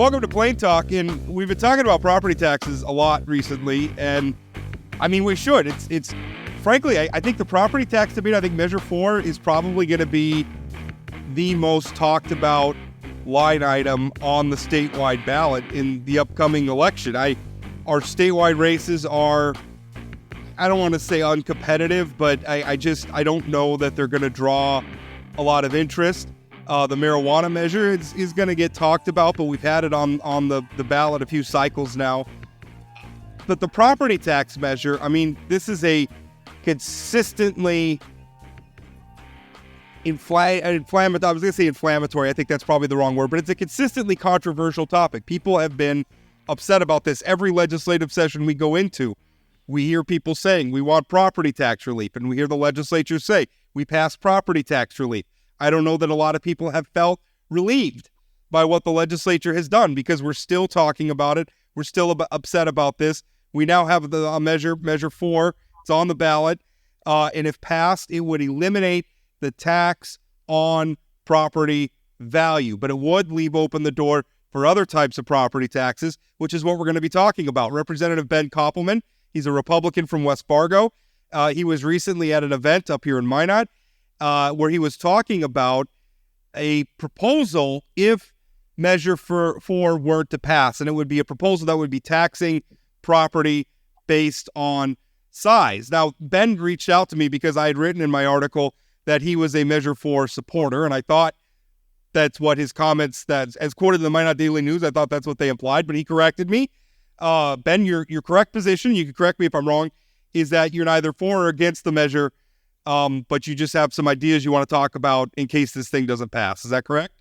Welcome to Plain Talk, and we've been talking about property taxes a lot recently, and I mean, we should. It's frankly, I think the property tax debate, I think Measure 4 is probably going to be the most talked about line item on the statewide ballot in the upcoming election. Our statewide races are, I don't want to say uncompetitive, but I don't know that they're going to draw a lot of interest. The marijuana measure is going to get talked about, but we've had it on the ballot a few cycles now. But the property tax measure, I mean, this is a consistently inflammatory. I was going to say inflammatory. I think that's probably the wrong word, but it's a consistently controversial topic. People have been upset about this. Every legislative session we go into, we hear people saying we want property tax relief, and we hear the legislature say we pass property tax relief. I don't know that a lot of people have felt relieved by what the legislature has done because we're still talking about it. We're still upset about this. We now have the Measure 4. It's on the ballot. And if passed, it would eliminate the tax on property value. But it would leave open the door for other types of property taxes, which is what we're going to be talking about. Representative Ben Koppelman, he's a Republican from West Fargo. He was recently at an event up here in Minot, where he was talking about a proposal if Measure 4 were to pass, and it would be a proposal that would be taxing property based on size. Now, Ben reached out to me because I had written in my article that he was a Measure 4 supporter, and I thought that's what his comments, that as quoted in the Minot Daily News, I thought that's what they implied, but he corrected me. Ben, your correct position, you can correct me if I'm wrong, is that you're neither for or against the measure, but you just have some ideas you want to talk about in case this thing doesn't pass. Is that correct?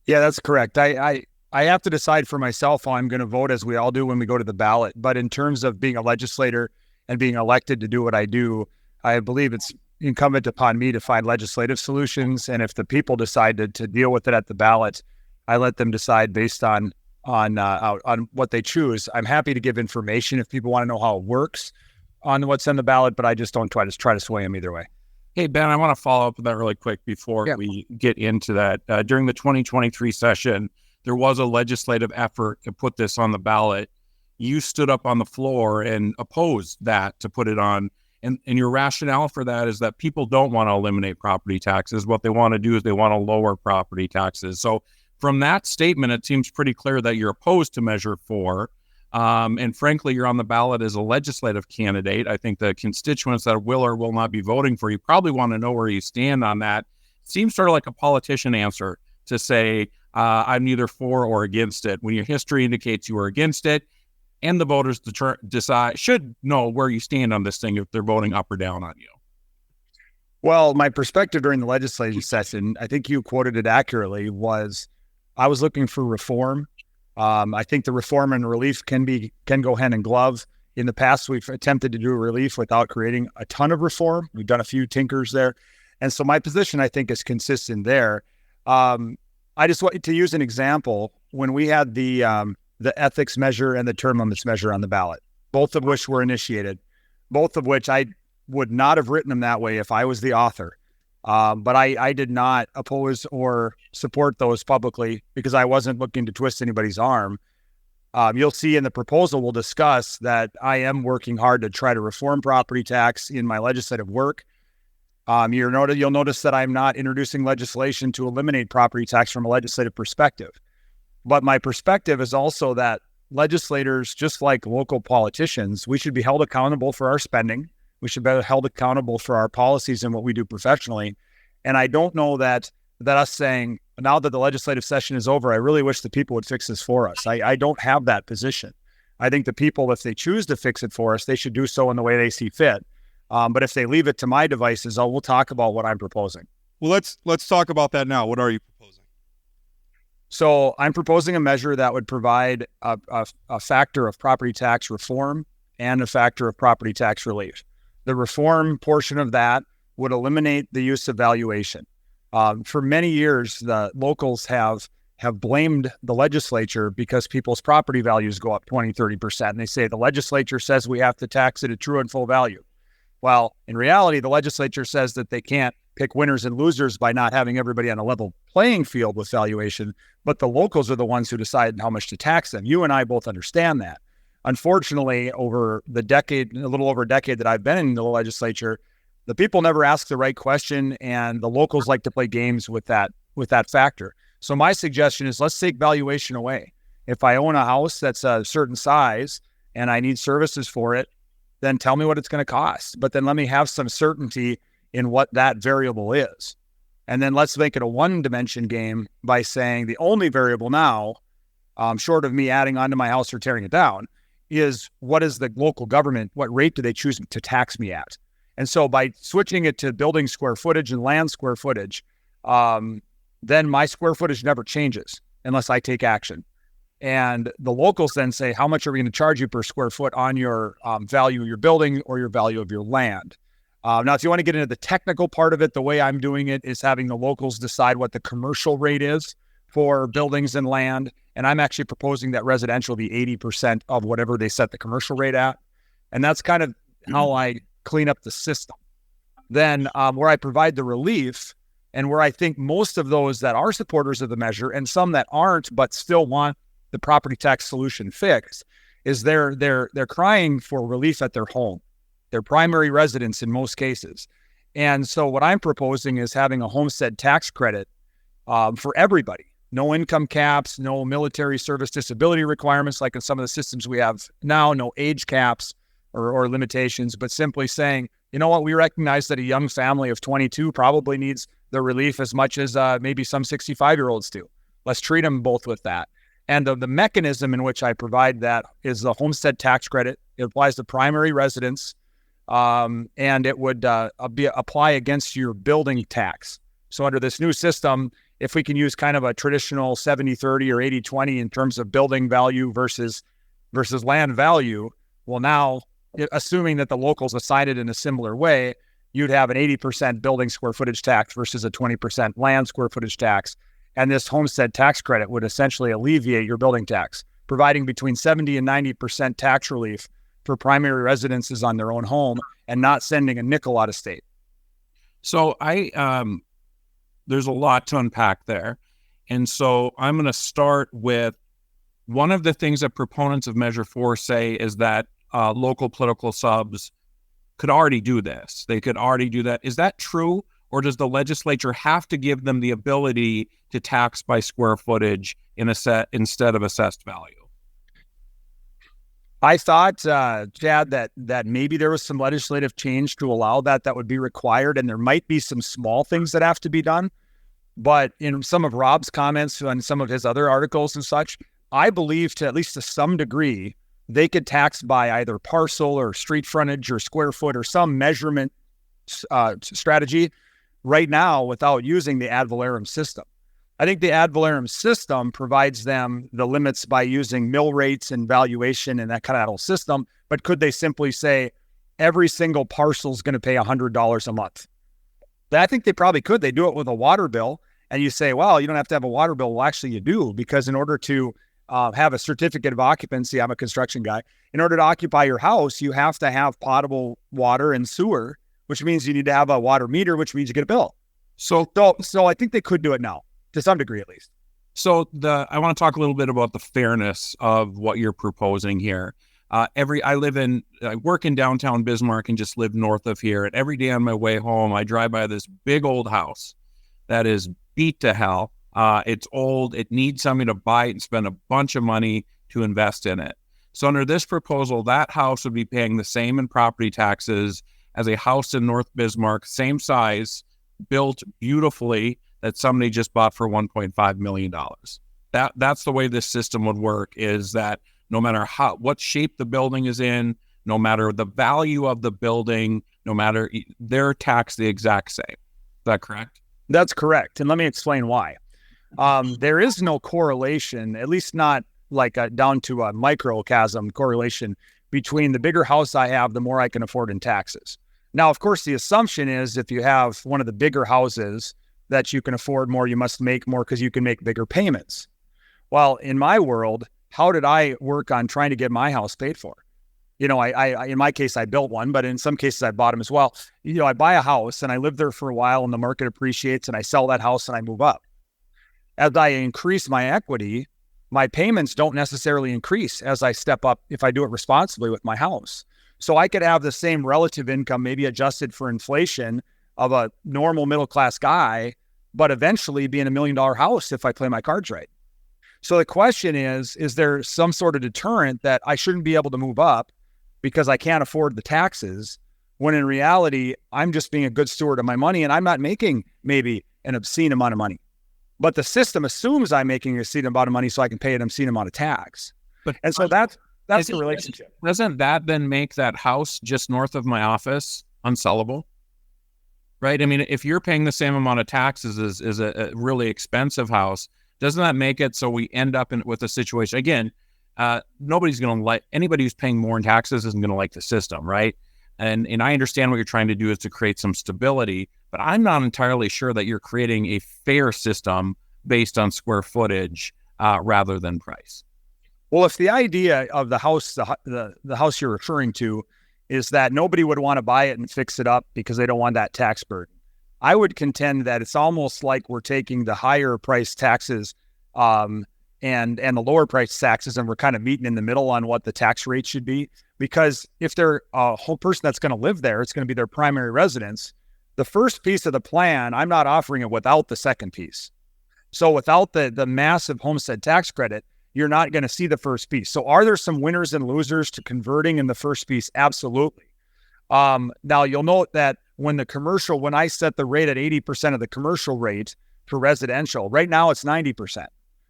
Yeah, that's correct. I have to decide for myself how I'm going to vote, as we all do when we go to the ballot. But in terms of being a legislator and being elected to do what I do, I believe it's incumbent upon me to find legislative solutions. And if the people decided to deal with it at the ballot, I let them decide based on what they choose. I'm happy to give information if people want to know how it works on what's on the ballot, but I just don't try to sway them either way. Hey, Ben, I want to follow up with that really quick before we get into that. During the 2023 session, there was a legislative effort to put this on the ballot. You stood up on the floor and opposed that to put it on. And your rationale for that is that people don't want to eliminate property taxes. What they want to do is they want to lower property taxes. So from that statement, it seems pretty clear that you're opposed to Measure 4. And frankly, you're on the ballot as a legislative candidate. I think the constituents that will or will not be voting for you probably want to know where you stand on that. It seems sort of like a politician answer to say, I'm neither for or against it, when your history indicates you are against it, and the voters should know where you stand on this thing if they're voting up or down on you. Well, my perspective during the legislative session, I think you quoted it accurately, was I was looking for reform. I think the reform and relief can go hand in glove. In the past, we've attempted to do relief without creating a ton of reform. We've done a few tinkers there. And so my position, I think, is consistent there. I just want to use an example. When we had the ethics measure and the term limits measure on the ballot, both of which were initiated, both of which I would not have written them that way if I was the author. But I did not oppose or support those publicly because I wasn't looking to twist anybody's arm. You'll see in the proposal we'll discuss that I am working hard to try to reform property tax in my legislative work. You'll notice that I'm not introducing legislation to eliminate property tax from a legislative perspective. But my perspective is also that legislators, just like local politicians, we should be held accountable for our spending. We should be held accountable for our policies and what we do professionally. And I don't know that us saying, now that the legislative session is over, I really wish the people would fix this for us. I don't have that position. I think the people, if they choose to fix it for us, they should do so in the way they see fit. But if they leave it to my devices, we'll talk about what I'm proposing. Well, let's talk about that now. What are you proposing? So I'm proposing a measure that would provide a factor of property tax reform and a factor of property tax relief. The reform portion of that would eliminate the use of valuation. For many years, the locals have blamed the legislature because people's property values go up 20, 30%. And they say the legislature says we have to tax it at true and full value. Well, in reality, the legislature says that they can't pick winners and losers by not having everybody on a level playing field with valuation, but the locals are the ones who decide how much to tax them. You and I both understand that. Unfortunately, over the decade, a little over a decade that I've been in the legislature, the people never ask the right question, and the locals like to play games with that factor. So my suggestion is, let's take valuation away. If I own a house that's a certain size and I need services for it, then tell me what it's going to cost. But then let me have some certainty in what that variable is. And then let's make it a one-dimension game by saying the only variable now, short of me adding onto my house or tearing it down, is what is the local government, what rate do they choose to tax me at? And so by switching it to building square footage and land square footage, then my square footage never changes unless I take action. And the locals then say, how much are we going to charge you per square foot on your value of your building or your value of your land? Now, if you want to get into the technical part of it, the way I'm doing it is having the locals decide what the commercial rate is for buildings and land. And I'm actually proposing that residential be 80% of whatever they set the commercial rate at. And that's kind of how I clean up the system. Then where I provide the relief, and where I think most of those that are supporters of the measure and some that aren't but still want the property tax solution fixed, is they're crying for relief at their home, their primary residence in most cases. And so what I'm proposing is having a homestead tax credit for everybody. No income caps, no military service disability requirements like in some of the systems we have now, no age caps or limitations, but simply saying, you know what, we recognize that a young family of 22 probably needs the relief as much as maybe some 65-year-olds do. Let's treat them both with that. And the mechanism in which I provide that is the homestead tax credit. It applies to primary residence, and it would apply against your building tax. So under this new system, if we can use kind of a traditional 70-30 or 80-20 in terms of building value versus land value, well, now, assuming that the locals assign it in a similar way, you'd have an 80% building square footage tax versus a 20% land square footage tax. And this homestead tax credit would essentially alleviate your building tax, providing between 70 and 90% tax relief for primary residences on their own home and not sending a nickel out of state. So there's a lot to unpack there. And so I'm going to start with one of the things that proponents of Measure 4 say is that local political subs could already do this. They could already do that. Is that true? Or does the legislature have to give them the ability to tax by square footage instead of assessed value? I thought, Chad, that maybe there was some legislative change to allow that would be required, and there might be some small things that have to be done. But in some of Rob's comments on some of his other articles and such, I believe at least to some degree, they could tax by either parcel or street frontage or square foot or some measurement strategy right now without using the ad valorem system. I think the ad valorem system provides them the limits by using mill rates and valuation and that kind of whole system. But could they simply say every single parcel is going to pay $100 a month? I think they probably could. They do it with a water bill. And you say, well, you don't have to have a water bill. Well, actually you do, because in order to have a certificate of occupancy, I'm a construction guy, in order to occupy your house, you have to have potable water and sewer, which means you need to have a water meter, which means you get a bill. So I think they could do it now, to some degree at least. So I want to talk a little bit about the fairness of what you're proposing here. I work in downtown Bismarck and just live north of here. And every day on my way home, I drive by this big old house that is beat to hell. It's old. It needs somebody to buy it and spend a bunch of money to invest in it. So under this proposal, that house would be paying the same in property taxes as a house in North Bismarck, same size, built beautifully, that somebody just bought for $1.5 million. That's the way this system would work, is that no matter what shape the building is in, no matter the value of the building, no matter, they're taxed the exact same. Is that correct? That's correct. And let me explain why. There is no correlation, at least not like down to a microcosm correlation between the bigger house I have, the more I can afford in taxes. Now, of course, the assumption is if you have one of the bigger houses that you can afford more, you must make more because you can make bigger payments. Well, in my world, how did I work on trying to get my house paid for? I in my case, I built one, but in some cases I bought them as well. I buy a house and I live there for a while and the market appreciates and I sell that house and I move up. As I increase my equity, my payments don't necessarily increase as I step up if I do it responsibly with my house. So I could have the same relative income, maybe adjusted for inflation, of a normal middle-class guy, but eventually be in $1 million house if I play my cards right. So the question is there some sort of deterrent that I shouldn't be able to move up because I can't afford the taxes, when in reality, I'm just being a good steward of my money and I'm not making maybe an obscene amount of money. But the system assumes I'm making an obscene amount of money so I can pay an obscene amount of tax. And so that's the relationship. Doesn't that then make that house just north of my office unsellable? Right? I mean, if you're paying the same amount of taxes as a really expensive house, doesn't that make it so we end up with a situation, again, nobody's going to like, anybody who's paying more in taxes isn't going to like the system, right? And I understand what you're trying to do is to create some stability, but I'm not entirely sure that you're creating a fair system based on square footage rather than price. Well, if the idea of the house, the house you're referring to, is that nobody would want to buy it and fix it up because they don't want that tax burden, I would contend that it's almost like we're taking the higher price taxes and the lower price taxes, and we're kind of meeting in the middle on what the tax rate should be. Because if they're a whole person that's going to live there, it's going to be their primary residence. The first piece of the plan, I'm not offering it without the second piece. So without the massive homestead tax credit, you're not going to see the first piece. So are there some winners and losers to converting in the first piece? Absolutely. Now you'll note that when I set the rate at 80% of the commercial rate for residential, right now it's 90%.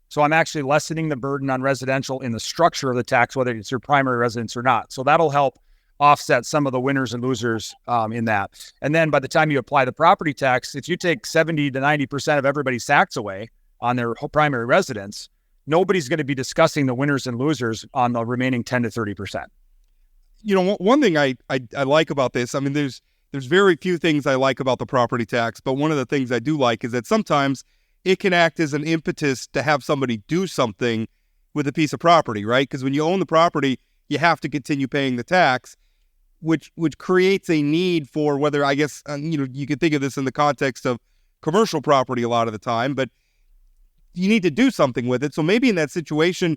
So I'm actually lessening the burden on residential in the structure of the tax, whether it's your primary residence or not. So that'll help offset some of the winners and losers in that. And then by the time you apply the property tax, if you take 70 to 90% of everybody's tax away on their primary residence, nobody's going to be discussing the winners and losers on the remaining 10 to 30%. One thing I like about this, I mean, there's very few things I like about the property tax, but one of the things I do like is that sometimes it can act as an impetus to have somebody do something with a piece of property, right? Because when you own the property, you have to continue paying the tax, which creates a need for whether, I guess, you could think of this in the context of commercial property a lot of the time, but you need to do something with it. So maybe in that situation,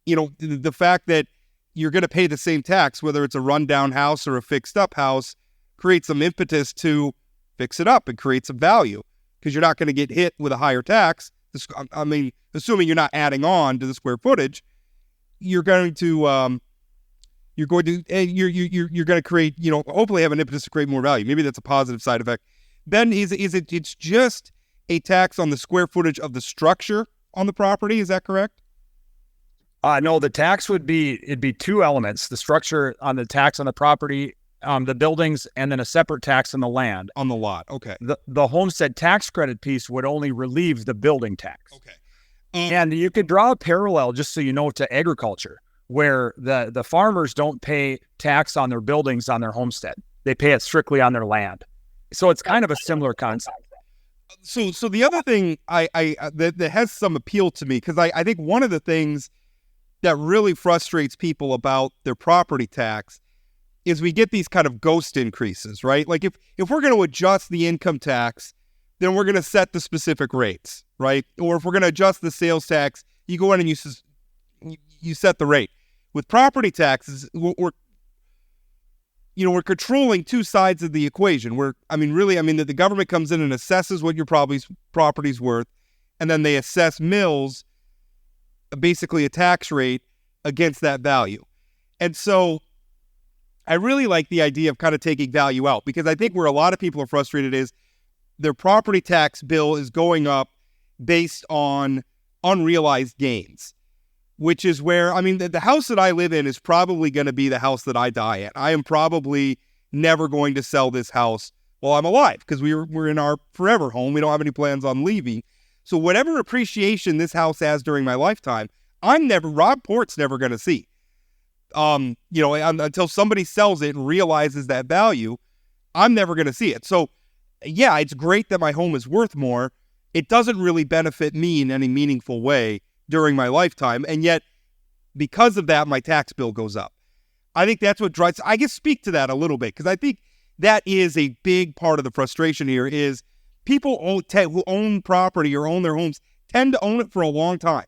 the fact that you're going to pay the same tax, whether it's a rundown house or a fixed up house, creates some impetus to fix it up and create some value, because you're not going to get hit with a higher tax. I mean, assuming you're not adding on to the square footage, you're going to create, hopefully have an impetus to create more value. Maybe that's a positive side effect. Then it's just a tax on the square footage of the structure on the property. Is that correct? No, the tax it'd be two elements: the structure on the tax on the property, the buildings, and then a separate tax on the land. On the lot. Okay. The homestead tax credit piece would only relieve the building tax. Okay. And you could draw a parallel, just so you know, to agriculture, where the farmers don't pay tax on their buildings on their homestead. They pay it strictly on their land. So it's kind of a similar concept. So the other thing that has some appeal to me, because I think one of the things that really frustrates people about their property tax is we get these kind of ghost increases, right? Like if we're going to adjust the income tax, then we're going to set the specific rates, right? Or if we're going to adjust the sales tax, you go in and you set the rate. With property taxes, we're controlling two sides of the equation. That the government comes in and assesses what your property's worth, and then they assess mills, basically a tax rate against that value. And so I really like the idea of kind of taking value out, because I think where a lot of people are frustrated is their property tax bill is going up based on unrealized gains, which is where, the house that I live in is probably going to be the house that I die at. I am probably never going to sell this house while I'm alive, because we're in our forever home. We don't have any plans on leaving. So whatever appreciation this house has during my lifetime, Rob Port's never going to see. Until somebody sells it and realizes that value, I'm never going to see it. So yeah, it's great that my home is worth more. It doesn't really benefit me in any meaningful way during my lifetime. And yet, because of that, my tax bill goes up. I think that's what drives. I can speak to that a little bit because I think that is a big part of the frustration here is people who own property or own their homes tend to own it for a long time.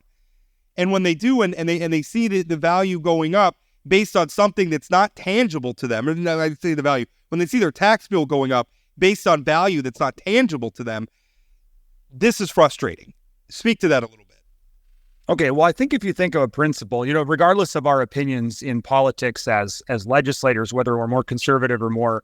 And when they do, and they see the value going up based on something that's not tangible to them, or no, I say the value, when they see their tax bill going up based on value that's not tangible to them, this is frustrating. Speak to that a little bit. Okay, well, I think if you think of a principle, regardless of our opinions in politics as legislators, whether we're more conservative or more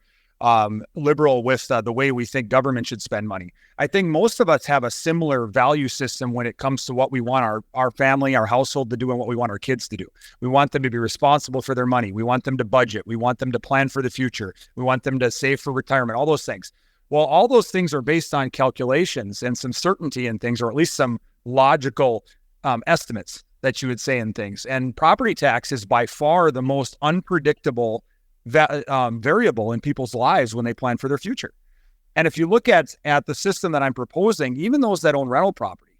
liberal with the way we think government should spend money, I think most of us have a similar value system when it comes to what we want our family, our household to do and what we want our kids to do. We want them to be responsible for their money. We want them to budget. We want them to plan for the future. We want them to save for retirement, all those things. Well, all those things are based on calculations and some certainty in things, or at least some logical estimates that you would say in things. And property tax is by far the most unpredictable variable in people's lives when they plan for their future. And if you look at the system that I'm proposing, even those that own rental property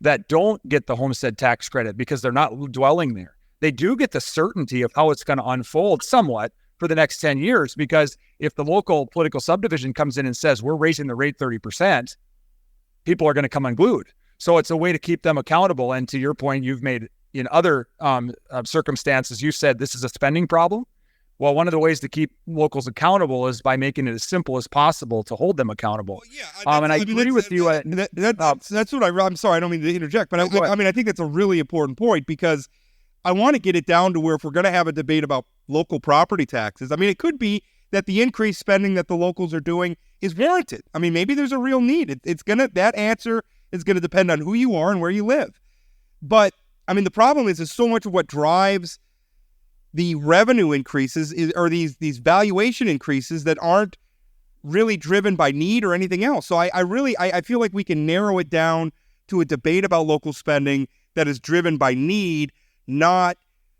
that don't get the homestead tax credit because they're not dwelling there, they do get the certainty of how it's going to unfold somewhat for the next 10 years. Because if the local political subdivision comes in and says, we're raising the rate 30%, people are going to come unglued. So it's a way to keep them accountable. And to your point, you've made in other circumstances, you said this is a spending problem. Well, one of the ways to keep locals accountable is by making it as simple as possible to hold them accountable. Well, yeah, and I agree with you. That's what I'm sorry, I don't mean to interject, but I think that's a really important point because I want to get it down to where if we're going to have a debate about local property taxes, I mean, it could be that the increased spending that the locals are doing is warranted. I mean, maybe there's a real need. That answer is going to depend on who you are and where you live. But I mean, the problem is so much of what drives the revenue increases are these valuation increases that aren't really driven by need or anything else. So I feel like we can narrow it down to a debate about local spending that is driven by need, not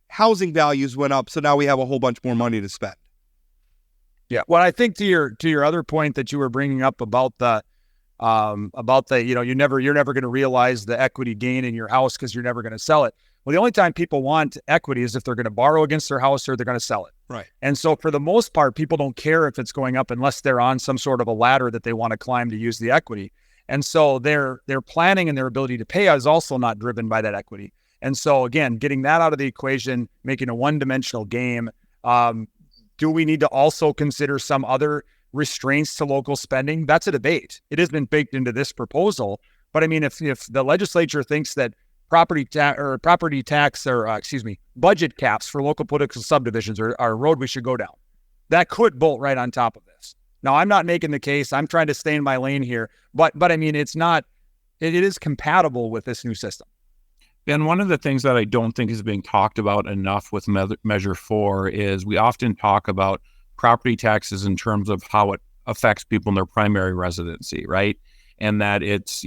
housing values went up, so now we have a whole bunch more money to spend. Yeah. Well, I think to your other point that you were bringing up about the you're never going to realize the equity gain in your house because you're never going to sell it. Well, the only time people want equity is if they're going to borrow against their house or they're going to sell it. Right. And so for the most part, people don't care if it's going up unless they're on some sort of a ladder that they want to climb to use the equity. And so their planning and their ability to pay is also not driven by that equity. And so again, getting that out of the equation, making a one-dimensional game. Do we need to also consider some other restraints to local spending? That's a debate. It has been baked into this proposal. But I mean, if the legislature thinks that budget caps for local political subdivisions are a road we should go down, that could bolt right on top of this. Now, I'm not making the case. I'm trying to stay in my lane here. But I mean, it is compatible with this new system. And one of the things that I don't think is being talked about enough with Measure 4 is we often talk about property taxes in terms of how it affects people in their primary residency, right? And that it's,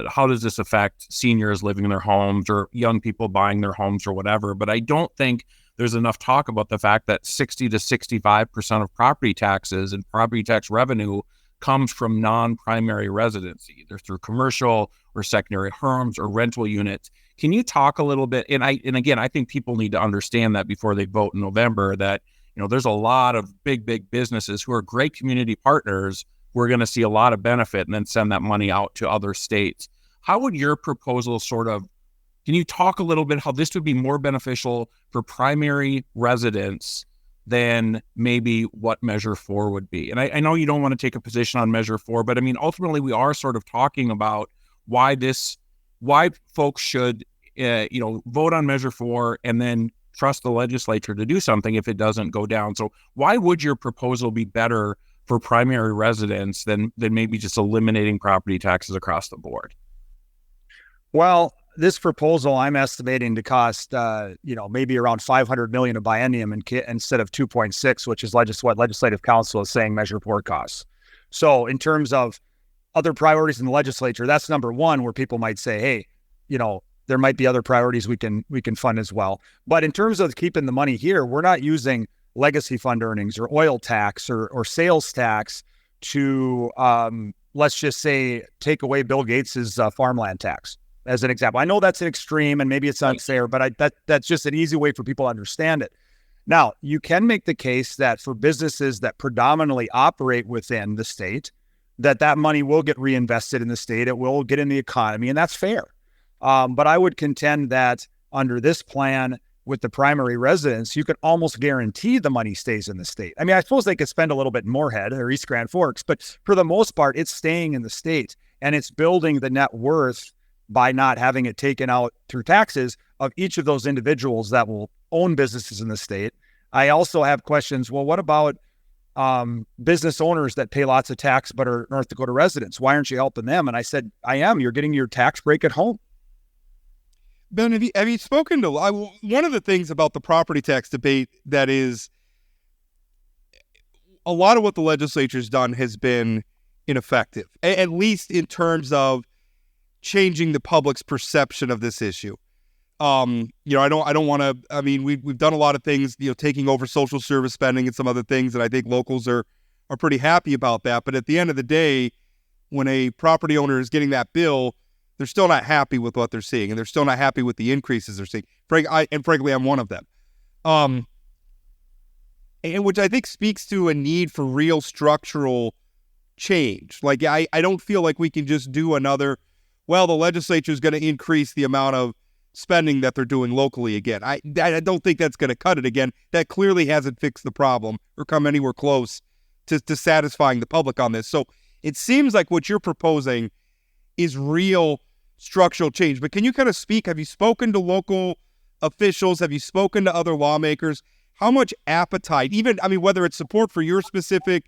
how does this affect seniors living in their homes or young people buying their homes or whatever? But I don't think there's enough talk about the fact that 60 to 65% of property taxes and property tax revenue comes from non-primary residency, either through commercial or secondary homes or rental units. Can you talk a little bit? And again, I think people need to understand that before they vote in November, that there's a lot of big businesses who are great community partners. We're going to see a lot of benefit and then send that money out to other states. How would your proposal can you talk a little bit how this would be more beneficial for primary residents than maybe what Measure 4 would be? And I know you don't want to take a position on Measure 4, but I mean, ultimately we are sort of talking about why folks should, vote on Measure 4 and then trust the legislature to do something if it doesn't go down. So why would your proposal be better for primary residents than maybe just eliminating property taxes across the board? Well, this proposal I'm estimating to cost, maybe around $500 million a biennium instead of 2.6, which is what Legislative Council is saying Measure 4 costs. So in terms of other priorities in the legislature, that's number one, where people might say, hey, there might be other priorities we can fund as well. But in terms of keeping the money here, we're not using legacy fund earnings or oil tax or sales tax to, let's just say, take away Bill Gates's farmland tax as an example. I know that's an extreme and maybe it's unfair, but that's just an easy way for people to understand it. Now, you can make the case that for businesses that predominantly operate within the state, that money will get reinvested in the state. It will get in the economy, and that's fair. But I would contend that under this plan with the primary residence, you can almost guarantee the money stays in the state. I mean, I suppose they could spend a little bit in Moorhead or East Grand Forks, but for the most part, it's staying in the state, and it's building the net worth by not having it taken out through taxes of each of those individuals that will own businesses in the state. I also have questions. Well, what about business owners that pay lots of tax but are North Dakota residents? Why aren't you helping them? And I said, I am. You're getting your tax break at home. Ben, have you spoken to one of the things about the property tax debate that is a lot of what the legislature's done has been ineffective, at least in terms of changing the public's perception of this issue. I don't want to. I mean, we've done a lot of things, taking over social service spending and some other things, and I think locals are pretty happy about that. But at the end of the day, when a property owner is getting that bill, they're still not happy with what they're seeing, and they're still not happy with the increases they're seeing. Frankly, I'm one of them. And which I think speaks to a need for real structural change. Like, I don't feel like we can just do another, the legislature is going to increase the amount of spending that they're doing locally again. I don't think that's going to cut it again. That clearly hasn't fixed the problem or come anywhere close to satisfying the public on this. So it seems like what you're proposing is real structural change. But can you kind of speak? Have you spoken to local officials? Have you spoken to other lawmakers? How much appetite, whether it's support for your specific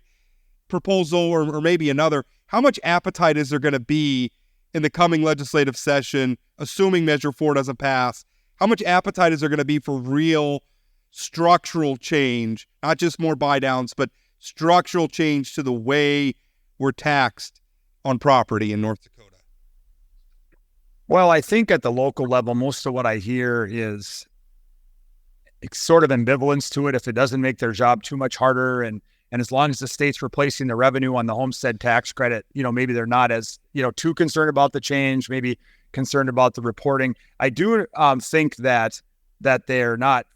proposal or maybe another, how much appetite is there going to be in the coming legislative session, assuming Measure 4 doesn't pass? How much appetite is there going to be for real structural change, not just more buy downs, but structural change to the way we're taxed on property in North Dakota? Well, I think at the local level, most of what I hear is sort of ambivalence to it. If it doesn't make their job too much harder, and as long as the state's replacing the revenue on the Homestead Tax Credit, maybe they're not as, too concerned about the change, maybe concerned about the reporting. I do think that they're not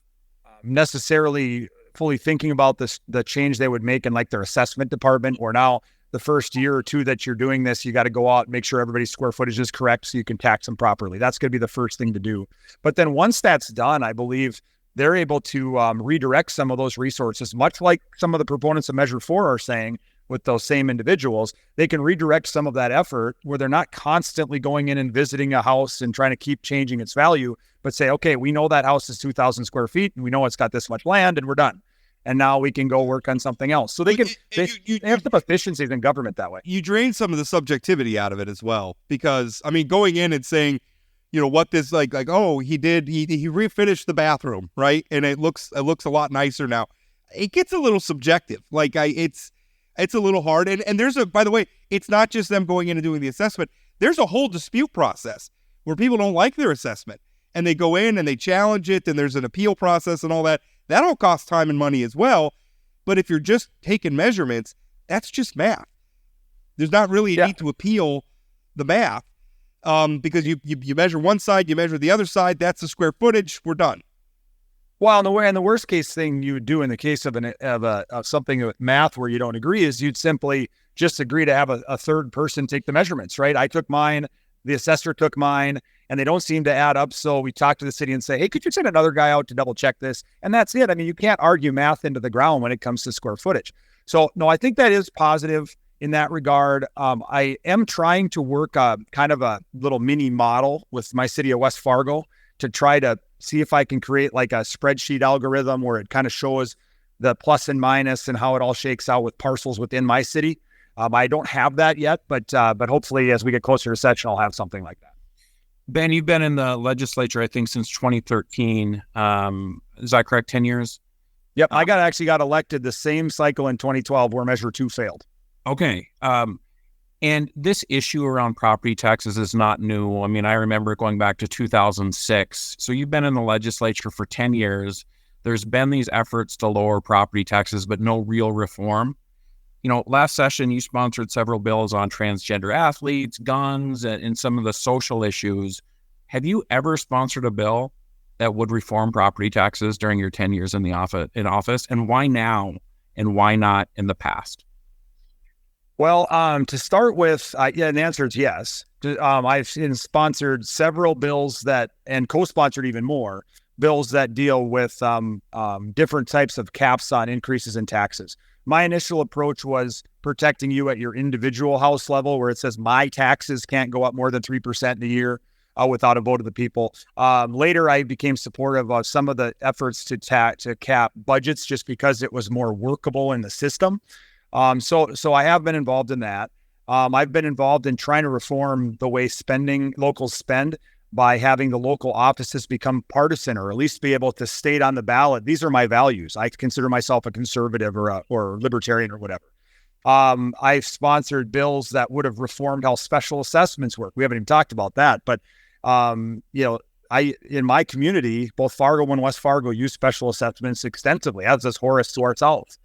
necessarily fully thinking about the change they would make in like their assessment department, where now the first year or two that you're doing this, you got to go out and make sure everybody's square footage is correct so you can tax them properly. That's going to be the first thing to do. But then once that's done, I believe they're able to redirect some of those resources, much like some of the proponents of Measure 4 are saying with those same individuals. They can redirect some of that effort where they're not constantly going in and visiting a house and trying to keep changing its value, but say, okay, we know that house is 2,000 square feet and we know it's got this much land and we're done. And now we can go work on something else. So they have some efficiencies in government that way. You drain some of the subjectivity out of it as well, because going in and saying, what this he refinished the bathroom, right? And it looks a lot nicer now. It gets a little subjective. It's a little hard. And there's by the way, it's not just them going in and doing the assessment. There's a whole dispute process where people don't like their assessment and they go in and they challenge it, and there's an appeal process and all that. That all costs time and money as well. But if you're just taking measurements, that's just math. There's not really a need to appeal the math, because you measure one side, you measure the other side. That's the square footage. We're done. Well, and the worst case thing you would do in the case of something with math where you don't agree is you'd simply just agree to have a third person take the measurements, right? I took mine, the assessor took mine, and they don't seem to add up. So we talk to the city and say, hey, could you send another guy out to double check this? And that's it. You can't argue math into the ground when it comes to square footage. So no, I think that is positive in that regard. I am trying to work kind of a little mini model with my city of West Fargo to try to see if I can create like a spreadsheet algorithm where it kind of shows the plus and minus and how it all shakes out with parcels within my city. I don't have that yet, but hopefully as we get closer to session, I'll have something like that. Ben, you've been in the legislature, I think, since 2013. Is that correct? 10 years? Yep. I actually got elected the same cycle in 2012 where Measure 2 failed. Okay. And this issue around property taxes is not new. I remember it going back to 2006. So you've been in the legislature for 10 years. There's been these efforts to lower property taxes, but no real reform. Last session, you sponsored several bills on transgender athletes, guns, and some of the social issues. Have you ever sponsored a bill that would reform property taxes during your 10 years in office, and why now and why not in the past? Well, to start with, the answer is yes. I've sponsored several bills and co-sponsored even more bills that deal with different types of caps on increases in taxes. My initial approach was protecting you at your individual house level, where it says my taxes can't go up more than 3% in a year without a vote of the people. Later, I became supportive of some of the efforts to cap budgets just because it was more workable in the system. So I have been involved in that. I've been involved in trying to reform the way locals spend by having the local offices become partisan, or at least be able to state on the ballot, these are my values. I consider myself a conservative or libertarian or whatever. I've sponsored bills that would have reformed how special assessments work. We haven't even talked about that, but in my community, both Fargo and West Fargo use special assessments extensively, as does Horace to our south.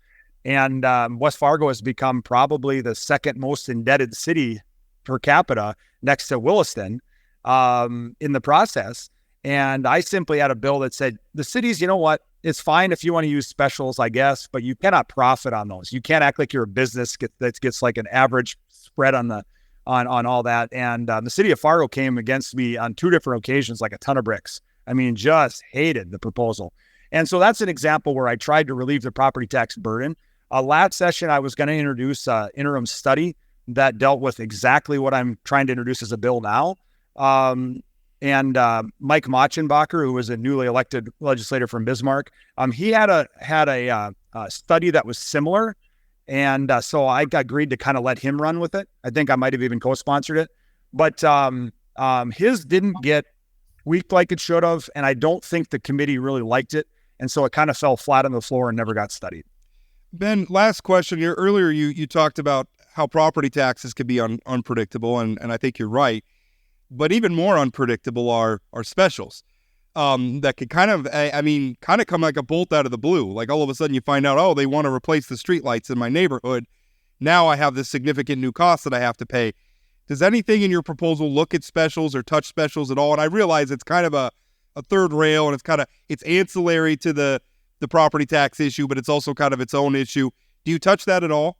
And West Fargo has become probably the second most indebted city per capita next to Williston in the process. And I simply had a bill that said, the cities, you know what, it's fine if you want to use specials, I guess, but you cannot profit on those. You can't act like you're a business that gets like an average spread on all that. And the city of Fargo came against me on 2 different occasions like a ton of bricks. I mean, just hated the proposal. And so that's an example where I tried to relieve the property tax burden. Last session, I was going to introduce an interim study that dealt with exactly what I'm trying to introduce as a bill now. And Mike Machenbacher, who was a newly elected legislator from Bismarck, he had a study that was similar. And so I agreed to kind of let him run with it. I think I might have even co-sponsored it. But his didn't get tweaked like it should have. And I don't think the committee really liked it. And so it kind of fell flat on the floor and never got studied. Ben, last question here. Earlier, you talked about how property taxes could be unpredictable, and I think you're right. But even more unpredictable are specials that could kind of come like a bolt out of the blue. Like all of a sudden you find out, oh, they want to replace the streetlights in my neighborhood. Now I have this significant new cost that I have to pay. Does anything in your proposal look at specials or touch specials at all? And I realize it's kind of a third rail, and it's ancillary to the property tax issue, but it's also kind of its own issue. Do you touch that at all?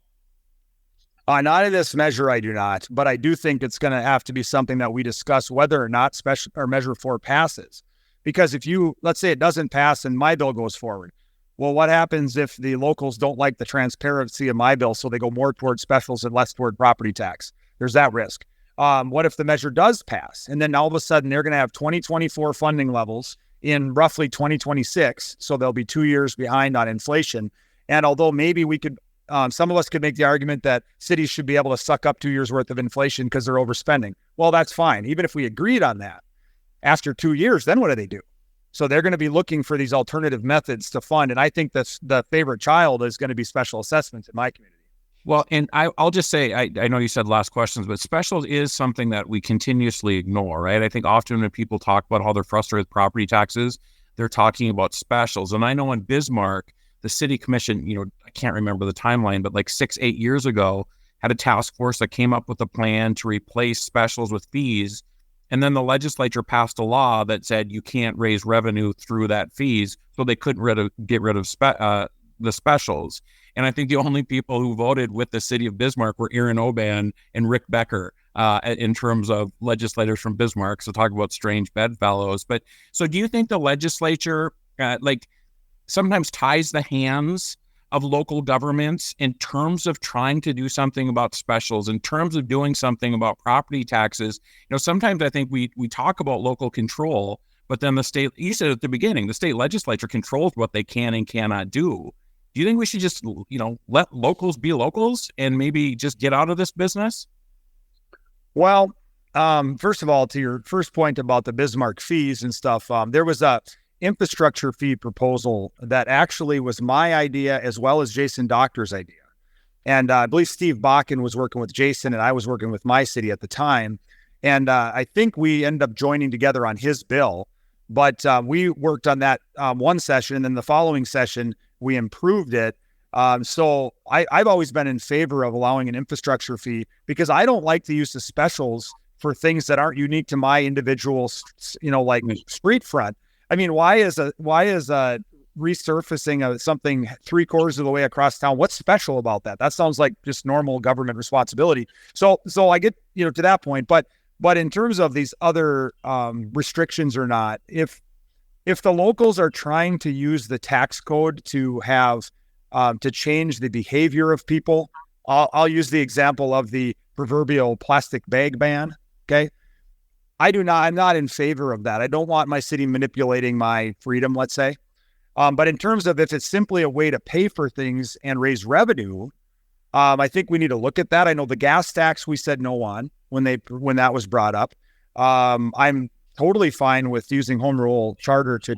Not in this measure, I do not, but I do think it's going to have to be something that we discuss whether or not special or Measure 4 passes. Because let's say it doesn't pass and my bill goes forward. Well, what happens if the locals don't like the transparency of my bill, so they go more toward specials and less toward property tax? There's that risk. What if the measure does pass? And then all of a sudden they're going to have 2024 funding levels in roughly 2026. So they'll be 2 years behind on inflation. And although maybe we could, some of us could make the argument that cities should be able to suck up 2 years worth of inflation because they're overspending. Well, that's fine. Even if we agreed on that, after 2 years, then what do they do? So they're going to be looking for these alternative methods to fund. And I think the favorite child is going to be special assessments in my community. Well, and I'll just say, I know you said last questions, but specials is something that we continuously ignore, right? I think often when people talk about how they're frustrated with property taxes, they're talking about specials. And I know in Bismarck, the city commission, I can't remember the timeline, but like 6-8 years ago, had a task force that came up with a plan to replace specials with fees. And then the legislature passed a law that said you can't raise revenue through that fees, so they couldn't get rid of the specials. And I think the only people who voted with the city of Bismarck were Aaron Oban and Rick Becker in terms of legislators from Bismarck. So talk about strange bedfellows. But so do you think the legislature sometimes ties the hands of local governments in terms of trying to do something about specials, in terms of doing something about property taxes? Sometimes I think we talk about local control, but then you said at the beginning, the state legislature controls what they can and cannot do. Do you think we should just, let locals be locals and maybe just get out of this business? Well, first of all, to your first point about the Bismarck fees and stuff, there was a infrastructure fee proposal that actually was my idea as well as Jason Doctor's idea. And I believe Steve Bakken was working with Jason and I was working with my city at the time. And I think we ended up joining together on his bill, but we worked on that one session, and then the following session, we improved it. So I've always been in favor of allowing an infrastructure fee because I don't like the use of specials for things that aren't unique to my individual, like street front. I mean, why is resurfacing of something 3/4 of the way across town? What's special about that? That sounds like just normal government responsibility. So I get, to that point, but in terms of these other restrictions or not, if the locals are trying to use the tax code to have to change the behavior of people, I'll use the example of the proverbial plastic bag ban. Okay. I'm not in favor of that. I don't want my city manipulating my freedom, let's say. But in terms of if it's simply a way to pay for things and raise revenue, I think we need to look at that. I know the gas tax we said no on when that was brought up. I'm totally fine with using home rule charter to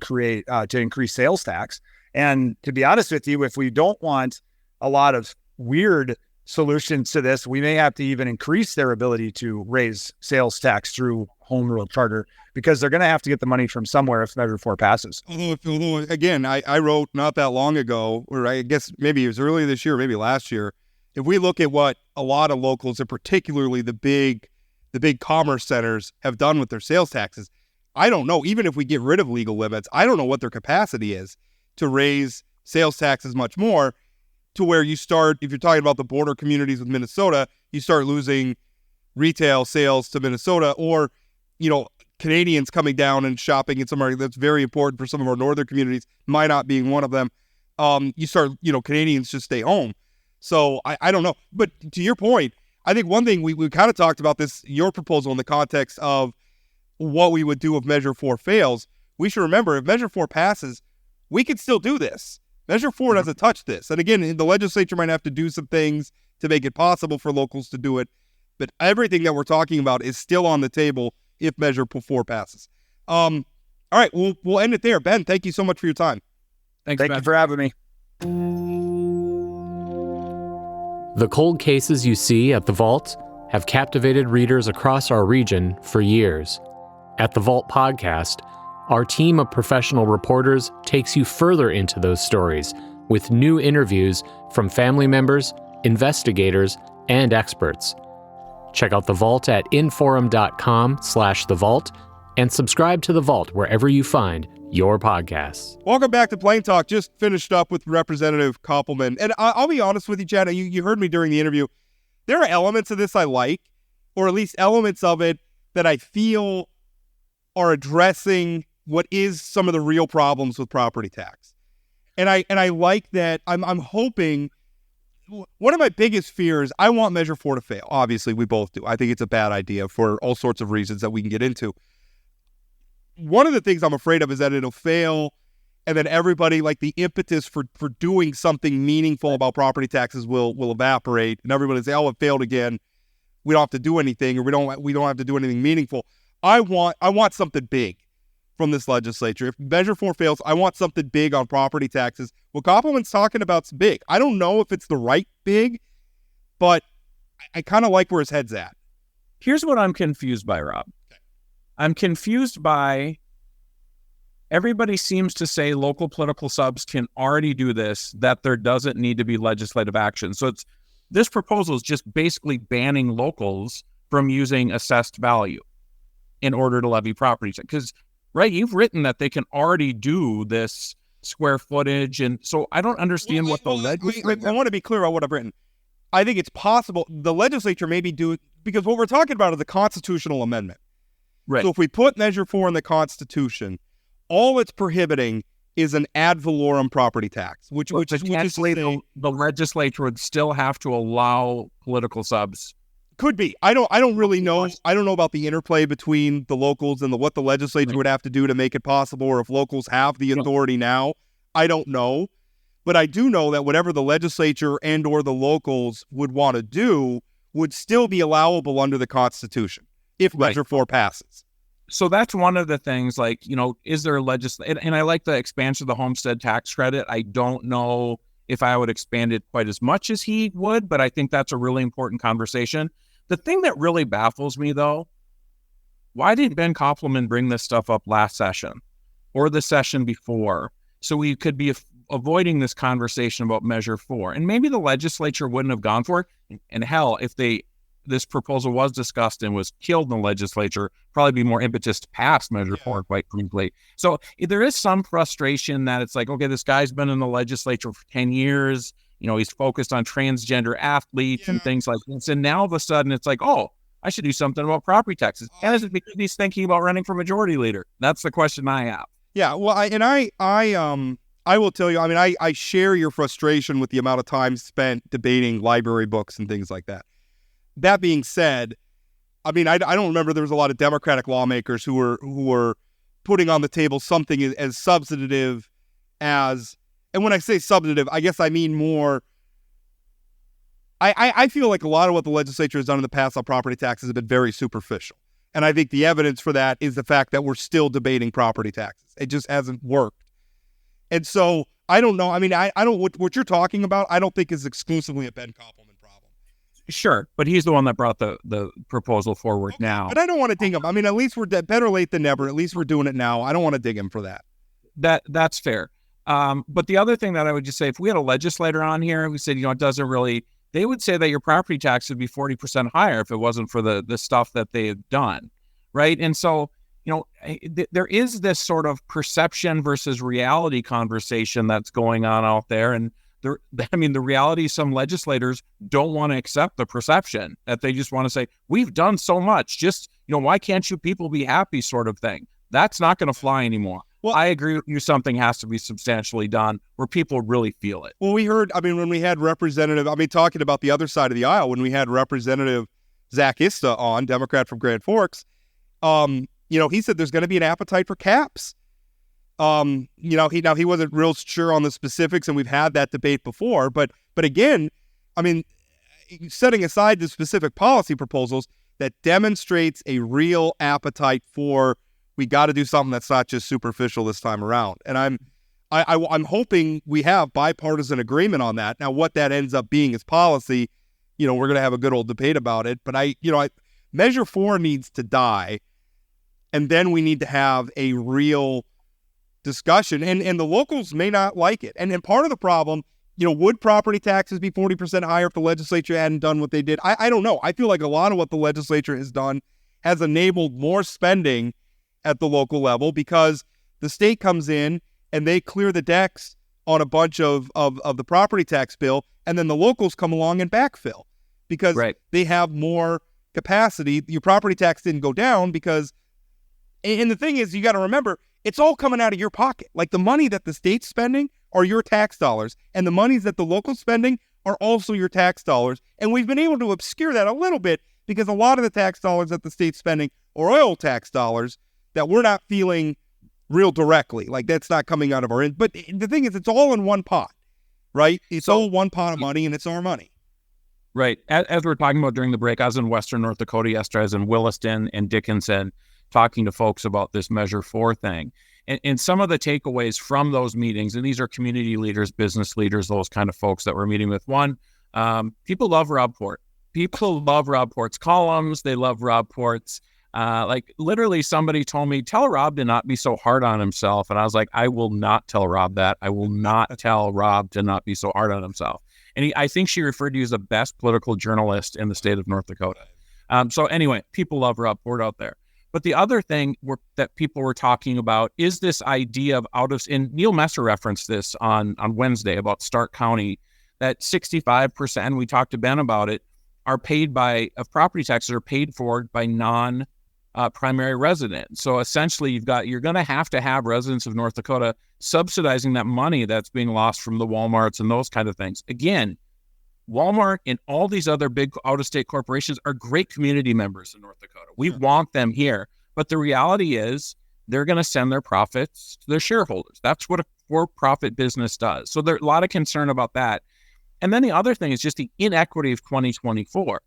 increase sales tax. And to be honest with you, if we don't want a lot of weird solutions to this, we may have to even increase their ability to raise sales tax through home rule charter, because they're going to have to get the money from somewhere if Measure 4 passes. Although again, I wrote not that long ago, or I guess maybe it was earlier this year, maybe last year, if we look at what a lot of locals, and particularly the big commerce centers, have done with their sales taxes, I don't know, even if we get rid of legal limits, I don't know what their capacity is to raise sales taxes much more, to where you start, if you're talking about the border communities with Minnesota, you start losing retail sales to Minnesota, or, Canadians coming down and shopping in somewhere that's very important for some of our northern communities, Minot being one of them. You start, Canadians just stay home. So I don't know. But to your point, I think one thing we kind of talked about this, your proposal, in the context of what we would do if Measure 4 fails. We should remember, if Measure 4 passes, we could still do this. Measure 4 doesn't touch this. And again, the legislature might have to do some things to make it possible for locals to do it. But everything that we're talking about is still on the table if Measure 4 passes. All right, we'll end it there. Ben, thank you so much for your time. Thank you for having me. The cold cases you see at the Vault have captivated readers across our region for years. At the Vault podcast, our team of professional reporters takes you further into those stories with new interviews from family members, investigators, and experts. Check out The Vault at inforum.com/The Vault and subscribe to The Vault wherever you find your podcasts. Welcome back to Plain Talk. Just finished up with Representative Koppelman. And I'll be honest with you, Chad, you heard me during the interview. There are elements of this I like, or at least elements of it that I feel are addressing what is some of the real problems with property tax. And I like that. I'm hoping, one of my biggest fears, I want Measure 4 to fail. Obviously, we both do. I think it's a bad idea for all sorts of reasons that we can get into. One of the things I'm afraid of is that it'll fail, and then everybody, like the impetus for doing something meaningful about property taxes will evaporate, and everybody say, "Oh, it failed again. We don't have to do anything, or we don't have to do anything meaningful." I want something big from this legislature. If Measure 4 fails, I want something big on property taxes. What Koppelman's talking about's big. I don't know if it's the right big, but I kind of like where his head's at. Here's what I'm confused by, Rob. I'm confused by, everybody seems to say local political subs can already do this, that there doesn't need to be legislative action. So this proposal is just basically banning locals from using assessed value in order to levy property tax. Because, right, you've written that they can already do this square footage, and so I don't understand what the legislature... I want to be clear on what I've written. I think it's possible the legislature maybe do it, because what we're talking about is a constitutional amendment. Right. So if we put Measure 4 in the Constitution, all it's prohibiting is an ad valorem property tax, which is the legislature would still have to allow political subs. Could be. I don't really know. I don't know about the interplay between the locals and what the legislature would have to do to make it possible, or if locals have the authority now. I don't know. But I do know that whatever the legislature and or the locals would want to do would still be allowable under the Constitution if Measure 4 passes. So that's one of the things, like, is there legislation? And I like the expansion of the Homestead Tax Credit. I don't know if I would expand it quite as much as he would, but I think that's a really important conversation. The thing that really baffles me, though, why didn't Ben Koppelman bring this stuff up last session or the session before, so we could be avoiding this conversation about Measure 4? And maybe the legislature wouldn't have gone for it. And hell, if they this proposal was discussed and was killed in the legislature, probably be more impetus to pass Measure 4, quite frankly. So there is some frustration that it's like, okay, this guy's been in the legislature for 10 years. He's focused on transgender athletes and things like this. And now all of a sudden it's like, oh, I should do something about property taxes. And is it because he's thinking about running for majority leader? That's the question I have. Yeah, well, I will tell you, I share your frustration with the amount of time spent debating library books and things like that. That being said, I don't remember there was a lot of Democratic lawmakers who were putting on the table something as substantive as, and when I say substantive, I guess I mean more, I feel like a lot of what the legislature has done in the past on property taxes have been very superficial. And I think the evidence for that is the fact that we're still debating property taxes. It just hasn't worked. And so I don't know. I don't, what you're talking about, I don't think is exclusively a Ben Koppelman problem. Sure. But he's the one that brought the proposal forward now. But I don't want to ding him. At least we're better late than never. At least we're doing it now. I don't want to dig him for that. That's fair. But the other thing that I would just say, if we had a legislator on here who said, it doesn't really, they would say that your property tax would be 40% higher if it wasn't for the stuff that they have done. Right. And so, there is this sort of perception versus reality conversation that's going on out there. And the reality is some legislators don't want to accept the perception, that they just want to say, we've done so much, just, why can't you people be happy sort of thing. That's not going to fly anymore. Well, I agree with you. Something has to be substantially done where people really feel it. Well, we heard, when we had Representative, talking about the other side of the aisle, when we had Representative Zach Ista on, Democrat from Grand Forks, he said there's going to be an appetite for caps. He wasn't real sure on the specifics, and we've had that debate before. But again, setting aside the specific policy proposals, that demonstrates a real appetite for, we got to do something that's not just superficial this time around. And I'm hoping we have bipartisan agreement on that. Now, what that ends up being as policy, we're going to have a good old debate about it. But Measure 4 needs to die. And then we need to have a real discussion. And the locals may not like it. And part of the problem, would property taxes be 40% higher if the legislature hadn't done what they did? I don't know. I feel like a lot of what the legislature has done has enabled more spending at the local level, because the state comes in and they clear the decks on a bunch of the property tax bill, and then the locals come along and backfill because they have more capacity. Your property tax didn't go down because, and the thing is, you got to remember, it's all coming out of your pocket. Like, the money that the state's spending are your tax dollars, and the monies that the local's spending are also your tax dollars. And we've been able to obscure that a little bit because a lot of the tax dollars that the state's spending are oil tax dollars that we're not feeling real directly. Like, that's not coming out of our end. But the thing is, it's all in one pot, right? It's all one pot of money, and it's our money. Right. As we were talking about during the break, I was in Western North Dakota yesterday. I was in Williston and Dickinson talking to folks about this Measure 4 thing. And some of the takeaways from those meetings, and these are community leaders, business leaders, those kind of folks that we're meeting with. One, people love Rob Port. People love Rob Port's columns. They love Rob Port's. Literally somebody told me, tell Rob to not be so hard on himself. And I was like, I will not tell Rob that. I will not tell Rob to not be so hard on himself. And I think she referred to you as the best political journalist in the state of North Dakota. So anyway, people love Rob Port out there. But the other thing that people were talking about is this idea of and Neil Messer referenced this on Wednesday about Stark County, that 65%, we talked to Ben about it, property taxes are paid for by non-primary residents. So essentially you're going to have residents of North Dakota subsidizing that money that's being lost from the Walmarts and those kind of things. Again, Walmart and all these other big out-of-state corporations are great community members in North Dakota. We want them here. But the reality is they're going to send their profits to their shareholders. That's what a for-profit business does. So there's a lot of concern about that. And then the other thing is just the inequity of 2024.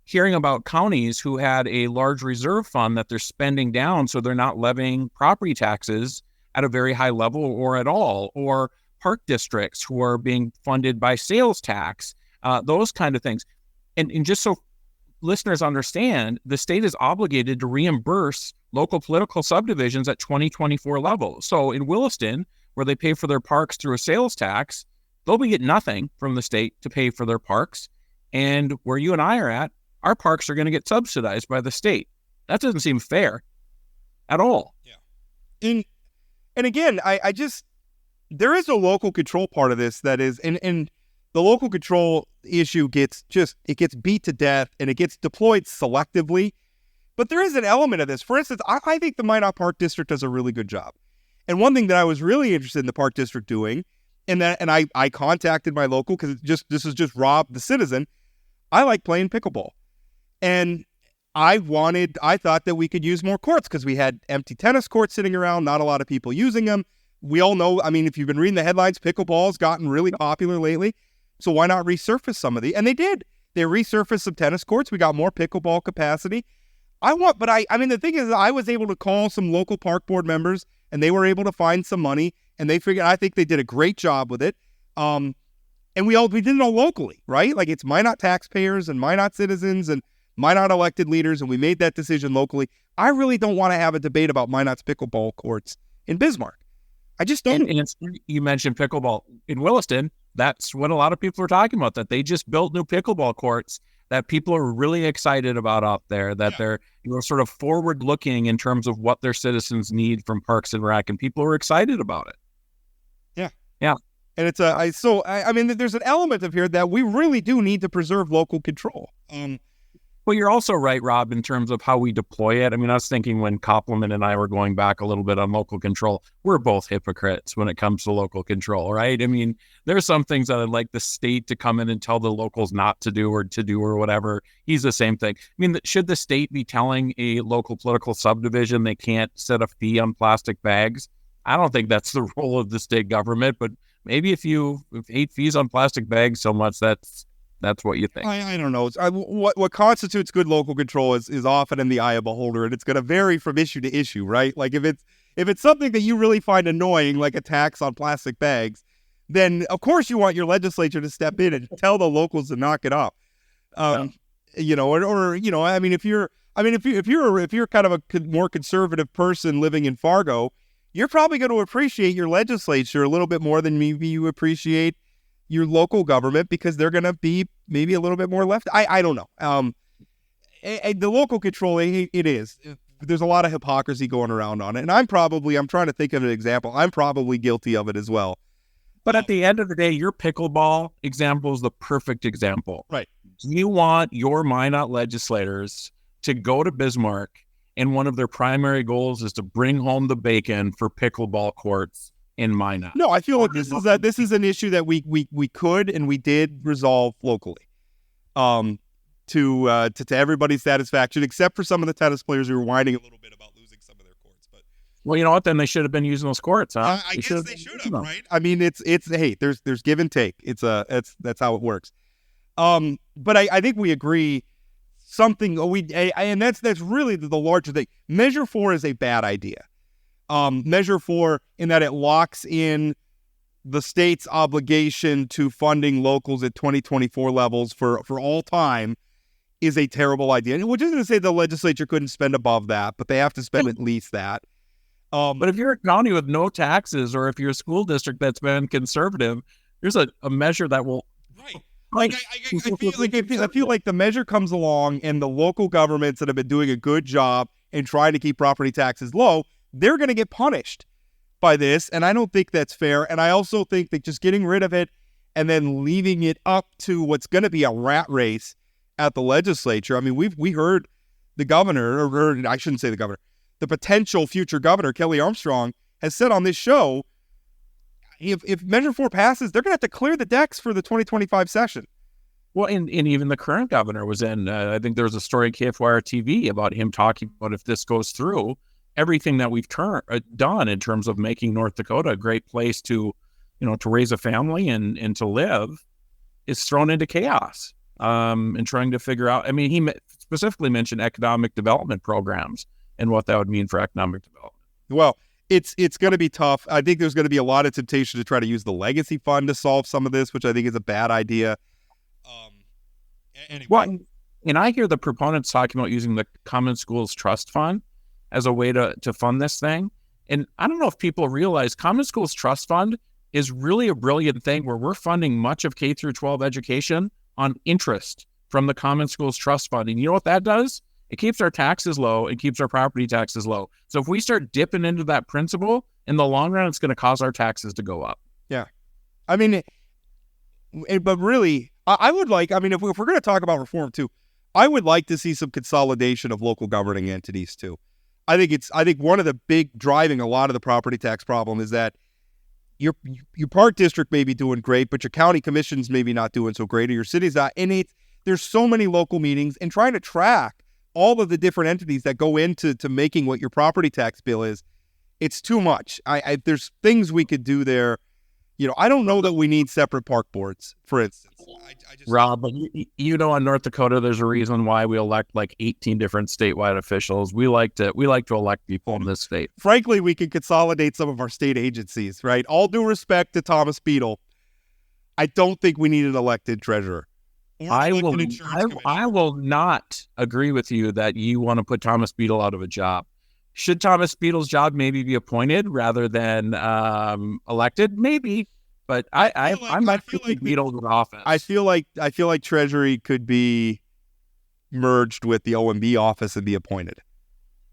Hearing about counties who had a large reserve fund that they're spending down so they're not levying property taxes at a very high level or at all, or park districts who are being funded by sales tax, those kind of things. And just so listeners understand, the state is obligated to reimburse local political subdivisions at 2024 levels. So in Williston, where they pay for their parks through a sales tax, they'll be getting nothing from the state to pay for their parks. And where you and I are at, our parks are going to get subsidized by the state. That doesn't seem fair at all. Yeah. And again, I just, there is a local control part of this that is, and the local control issue gets beat to death and it gets deployed selectively. But there is an element of this. For instance, I think the Minot Park District does a really good job. And one thing that I was really interested in the Park District doing, and I contacted my local, because this is just Rob, the citizen. I like playing pickleball. And I thought that we could use more courts because we had empty tennis courts sitting around, not a lot of people using them. We all know, I mean, if you've been reading the headlines, pickleball's gotten really popular lately. So why not resurface some of these? And they did. They resurfaced some tennis courts. We got more pickleball capacity. I mean, the thing is, I was able to call some local park board members and they were able to find some money and they figured, I think they did a great job with it. And we did it all locally, right? Like it's Minot taxpayers and Minot citizens and Minot elected leaders. And we made that decision locally. I really don't want to have a debate about Minot's pickleball courts in Bismarck. I just don't. And you mentioned pickleball in Williston. That's what a lot of people are talking about, that they just built new pickleball courts that people are really excited about out there, that they're sort of forward looking in terms of what their citizens need from Parks and Rec, and people are excited about it. Yeah. Yeah. And it's I mean, there's an element of here that we really do need to preserve local control. Well, you're also right, Rob, in terms of how we deploy it. I mean, I was thinking when Koppelman and I were going back a little bit on local control, we're both hypocrites when it comes to local control, right? I mean, there's some things that I'd like the state to come in and tell the locals not to do or whatever. He's the same thing. I mean, should the state be telling a local political subdivision they can't set a fee on plastic bags? I don't think that's the role of the state government, but maybe if you hate fees on plastic bags so much, that's what you think. I don't know. What constitutes good local control is often in the eye of the beholder, and it's going to vary from issue to issue, right? Like if it's something that you really find annoying, like a tax on plastic bags, then of course you want your legislature to step in and tell the locals to knock it off. You know, or you know, I mean, if you're kind of a more conservative person living in Fargo, you're probably going to appreciate your legislature a little bit more than maybe you appreciate your local government, because they're going to be maybe a little bit more left. I don't know. The local control, it is. There's a lot of hypocrisy going around on it. And I'm trying to think of an example. I'm probably guilty of it as well. But at the end of the day, your pickleball example is the perfect example. Right. Do you want your Minot legislators to go to Bismarck and one of their primary goals is to bring home the bacon for pickleball courts in Minot? No, I feel like this is an issue that we could and we did resolve locally, to everybody's satisfaction, except for some of the tennis players who were whining a little bit about losing some of their courts. But well, you know what? Then they should have been using those courts, huh? I guess they should have, right? I mean, it's hey, there's give and take. That's how it works. But I think we agree. And that's really the larger thing. Measure 4 is a bad idea. Measure 4 in that it locks in the state's obligation to funding locals at 2024 levels for all time is a terrible idea. Which isn't to say the legislature couldn't spend above that, but they have to spend at least that. But if you're a county with no taxes, or if you're a school district that's been conservative, there's a measure that will. Right. Like I feel like the measure comes along and the local governments that have been doing a good job in trying to keep property taxes low, they're going to get punished by this. And I don't think that's fair. And I also think that just getting rid of it and then leaving it up to what's going to be a rat race at the legislature. I mean, we heard the governor, or I shouldn't say the governor, the potential future governor, Kelly Armstrong, has said on this show, if Measure 4 passes, they're going to have to clear the decks for the 2025 session. Well, and even the current governor was in, I think there was a story on KFYR TV about him talking about if this goes through, everything that we've done in terms of making North Dakota a great place to raise a family and to live is thrown into chaos. And trying to figure out, I mean, he specifically mentioned economic development programs and what that would mean for economic development. Well, it's going to be tough. I think there's going to be a lot of temptation to try to use the legacy fund to solve some of this, which I think is a bad idea. Anyway. Well, and I hear the proponents talking about using the Common Schools Trust Fund as a way to fund this thing. And I don't know if people realize Common Schools Trust Fund is really a brilliant thing where we're funding much of K through 12 education on interest from the Common Schools Trust Fund. And you know what that does? It keeps our taxes low. It keeps our property taxes low. So if we start dipping into that principle, in the long run, it's going to cause our taxes to go up. Yeah. I mean, but really, I would like, I mean, if we're going to talk about reform too, I would like to see some consolidation of local governing entities too. I think one of the big driving a lot of the property tax problem is that your park district may be doing great, but your county commission's maybe not doing so great, or your city's not. And there's so many local meetings, and trying to track all of the different entities that go into making what your property tax bill is, it's too much. There's things we could do there. I don't know that we need separate park boards, for instance. Rob, in North Dakota, there's a reason why we elect like 18 different statewide officials. We like to elect people in this state. Frankly, we can consolidate some of our state agencies, right? All due respect to Thomas Beadle, I don't think we need an elected treasurer. I will not agree with you that you want to put Thomas Beadle out of a job. Should Thomas Beadle's job maybe be appointed rather than elected? Maybe, but I'm not putting Beadle in office. I feel like Treasury could be merged with the OMB office and be appointed,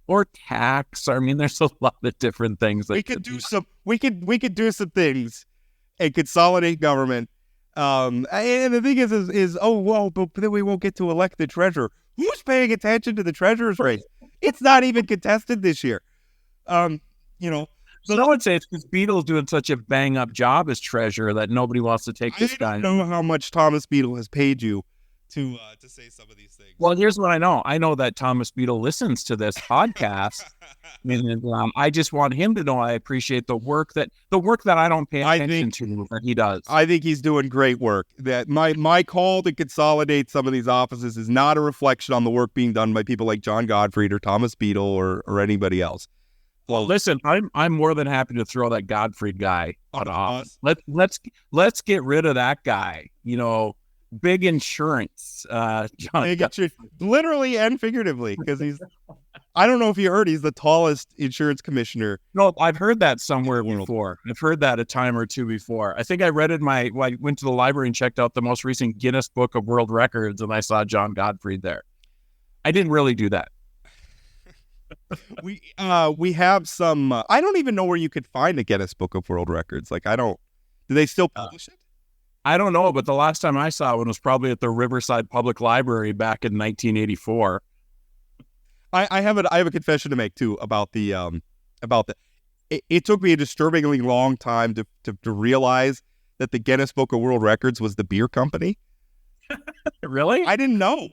or tax. I mean, there's a lot of different things that we could do. We could do some things and consolidate government. And the thing is but then we won't get to elect the treasurer. Who's paying attention to the treasurer's race? It's not even contested this year. So I would say it's because Beadle's doing such a bang up job as treasurer that nobody wants to take this guy. I don't know how much Thomas Beadle has paid you to say some of these things. Well, here's what I know. I know that Thomas Beadle listens to this podcast. And I just want him to know I appreciate the work that I don't pay attention to that he does. I think he's doing great work. That my call to consolidate some of these offices is not a reflection on the work being done by people like John Gottfried or Thomas Beadle or anybody else. Well, listen, I'm more than happy to throw that Gottfried guy out of office. Let's get rid of that guy. Big insurance, John. Literally and figuratively, because I don't know if you heard, he's the tallest insurance commissioner. No, I've heard that somewhere before. I've heard that a time or two before. I think I read it I went to the library and checked out the most recent Guinness Book of World Records, and I saw John Gottfried there. I didn't really do that. We have some, I don't even know where you could find a Guinness Book of World Records. Do they still publish it? I don't know, but the last time I saw one was probably at the Riverside Public Library back in 1984. I have a confession to make too about it took me a disturbingly long time to realize that the Guinness Book of World Records was the beer company. Really? I didn't know.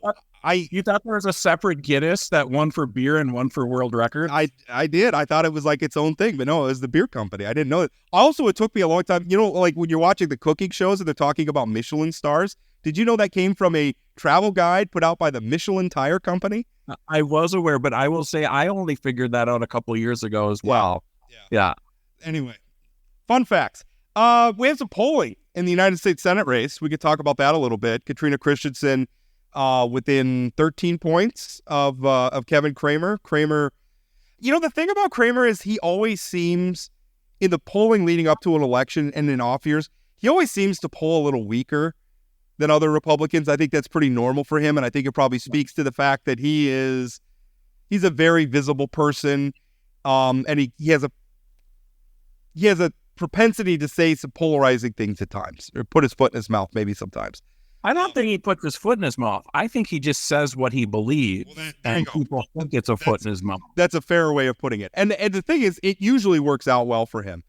You thought there was a separate Guinness, that one for beer and one for world records? I did. I thought it was like its own thing, but no, it was the beer company. I didn't know it. Also, it took me a long time. Like when you're watching the cooking shows and they're talking about Michelin stars, did you know that came from a travel guide put out by the Michelin Tire Company? I was aware, but I will say I only figured that out a couple of years ago as well. Yeah. Anyway, fun facts. We have some polling in the United States Senate race. We could talk about that a little bit. Katrina Christensen within 13 points of Kevin Cramer. Cramer, the thing about Cramer is he always seems, in the polling leading up to an election and in off years, he always seems to poll a little weaker than other Republicans. I think that's pretty normal for him, and I think it probably speaks to the fact that he's a very visible person, and he has a propensity to say some polarizing things at times, or put his foot in his mouth maybe sometimes. I don't think he puts his foot in his mouth. I think he just says what he believes, and people think it's a foot in his mouth. That's a fair way of putting it. And the thing is, it usually works out well for him.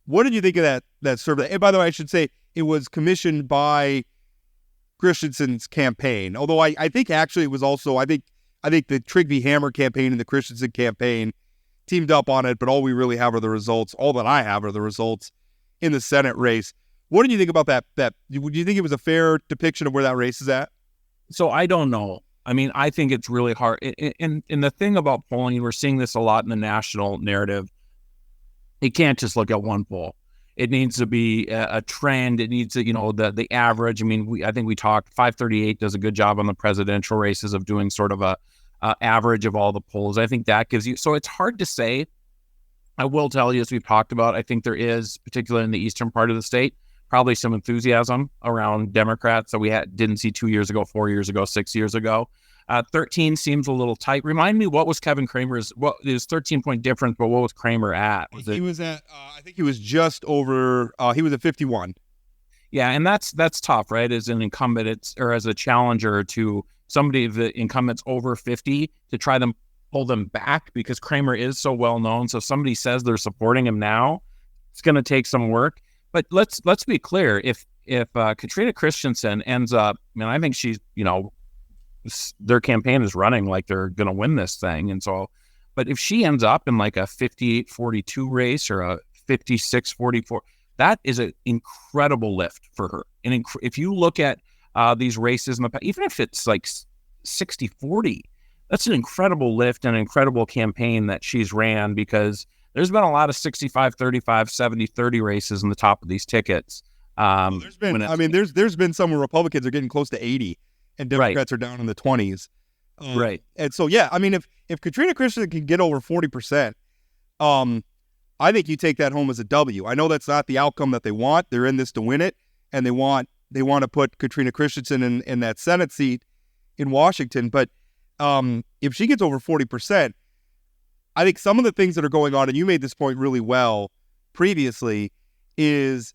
What did you think of that survey? And by the way, I should say it was commissioned by Christensen's campaign. Although I think actually it was also, I think the Trigg v. Hammer campaign and the Christensen campaign teamed up on it, but all we really have are the results. All that I have are the results in the Senate race. What did you think about that? Do you think it was a fair depiction of where that race is at? So I don't know. I mean, I think it's really hard. And the thing about polling, we're seeing this a lot in the national narrative. You can't just look at one poll. It needs to be a trend. It needs to, the average. I mean, I think we talked, 538 does a good job on the presidential races of doing sort of a average of all the polls. I think that gives you, so it's hard to say. I will tell you, as we've talked about, I think there is, particularly in the eastern part of the state, probably some enthusiasm around Democrats that we didn't see 2 years ago, 4 years ago, 6 years ago. 13 seems a little tight. Remind me, what was Kevin Cramer's? What is 13-point difference? But what was Cramer at? He was at, I think he was just over. He was at 51. Yeah, and that's tough, right? As an incumbent, or as a challenger to somebody, the incumbent's over 50, to try to pull them back, because Cramer is so well known. So if somebody says they're supporting him now, it's going to take some work. But let's be clear. If Katrina Christensen ends up, I think she's, their campaign is running like they're going to win this thing. And so, but if she ends up in like a 58-42 race or a 56-44, that is an incredible lift for her. And if you look at these races in the past, even if it's like 60-40, that's an incredible lift and an incredible campaign that she's ran, because there's been a lot of 65-35, 70-30 races in the top of these tickets. There's been some where Republicans are getting close to 80 and Democrats are down in the 20s. Right. And so, yeah, if Katrina Christensen can get over 40%, I think you take that home as a W. I know that's not the outcome that they want. They're in this to win it, and they want to put Katrina Christensen in that Senate seat in Washington. But if she gets over 40%, I think some of the things that are going on, and you made this point really well previously, is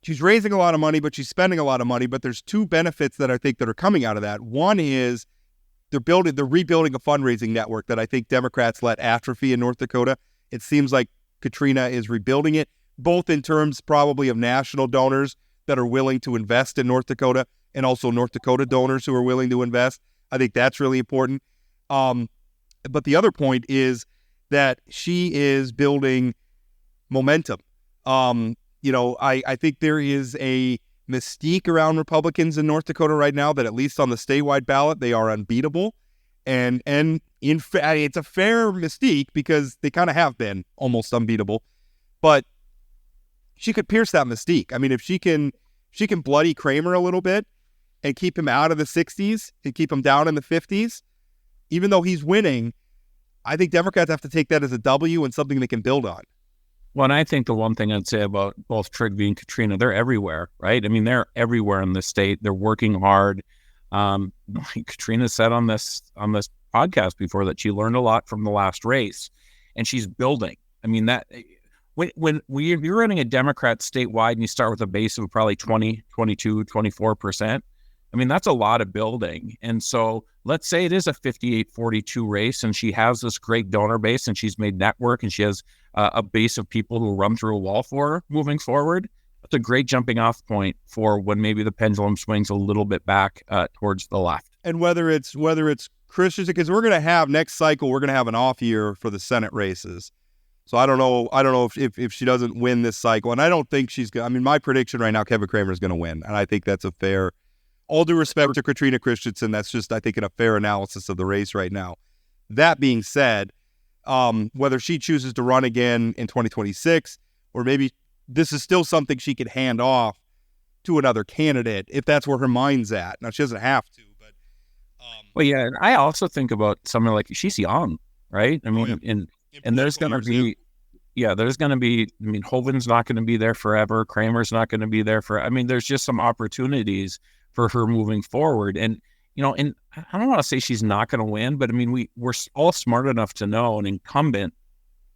she's raising a lot of money, but she's spending a lot of money. But there's two benefits that I think that are coming out of that. One is they're rebuilding a fundraising network that I think Democrats let atrophy in North Dakota. It seems like Katrina is rebuilding it, both in terms probably of national donors that are willing to invest in North Dakota, and also North Dakota donors who are willing to invest. I think that's really important. But the other point is that she is building momentum. I think there is a mystique around Republicans in North Dakota right now that, at least on the statewide ballot, they are unbeatable. And it's a fair mystique, because they kind of have been almost unbeatable. But she could pierce that mystique. If she can bloody Cramer a little bit and keep him out of the 60s and keep him down in the 50s, even though he's winning, I think Democrats have to take that as a W and something they can build on. Well, and I think the one thing I'd say about both Trygve and Katrina, they're everywhere, right? They're everywhere in the state. They're working hard. Katrina said on this podcast before that she learned a lot from the last race, and she's building. That when you're running a Democrat statewide and you start with a base of probably 20, 22, 24%, that's a lot of building. And so let's say it is a 58-42 race, and she has this great donor base, and she's made network, and she has a base of people who run through a wall for her moving forward. That's a great jumping off point for when maybe the pendulum swings a little bit back towards the left. And whether it's Christians, because we're going to have next cycle, we're going to have an off year for the Senate races. So I don't know if she doesn't win this cycle, and I don't think she's going. My prediction right now, Kevin Cramer is going to win, and I think that's a fair. All due respect to Katrina Christensen, that's just, I think, a fair analysis of the race right now. That being said, whether she chooses to run again in 2026, or maybe this is still something she could hand off to another candidate if that's where her mind's at. Now, she doesn't have to, but. Well, yeah, and I also think about someone like, she's young, right? And there's going to be, Hoven's not going to be there forever. Kramer's not going to be there there's just some opportunities for her moving forward. And, and I don't want to say she's not going to win, but we're all smart enough to know an incumbent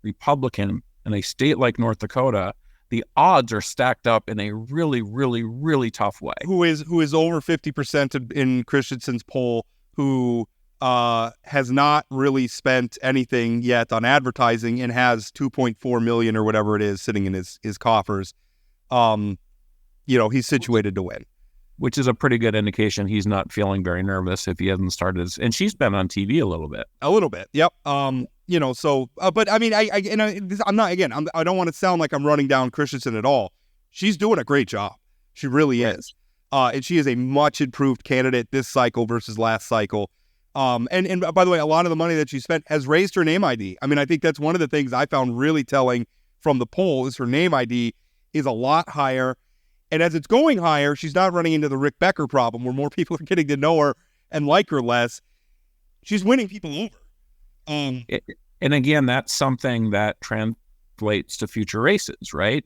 Republican in a state like North Dakota, the odds are stacked up in a really, really, really tough way. Who is over 50% in Christensen's poll, who has not really spent anything yet on advertising and has 2.4 million or whatever it is sitting in his coffers. He's situated to win. Which is a pretty good indication he's not feeling very nervous if he hasn't started. And she's been on TV a little bit. Yep. But I'm not, again, I don't want to sound like I'm running down Christensen at all. She's doing a great job. She really is. And she is a much improved candidate this cycle versus last cycle. And by the way, a lot of the money that she spent has raised her name ID. I think that's one of the things I found really telling from the poll is her name ID is a lot higher. And as it's going higher, she's not running into the Rick Becker problem where more people are getting to know her and like her less. She's winning people over. And again, that's something that translates to future races, right?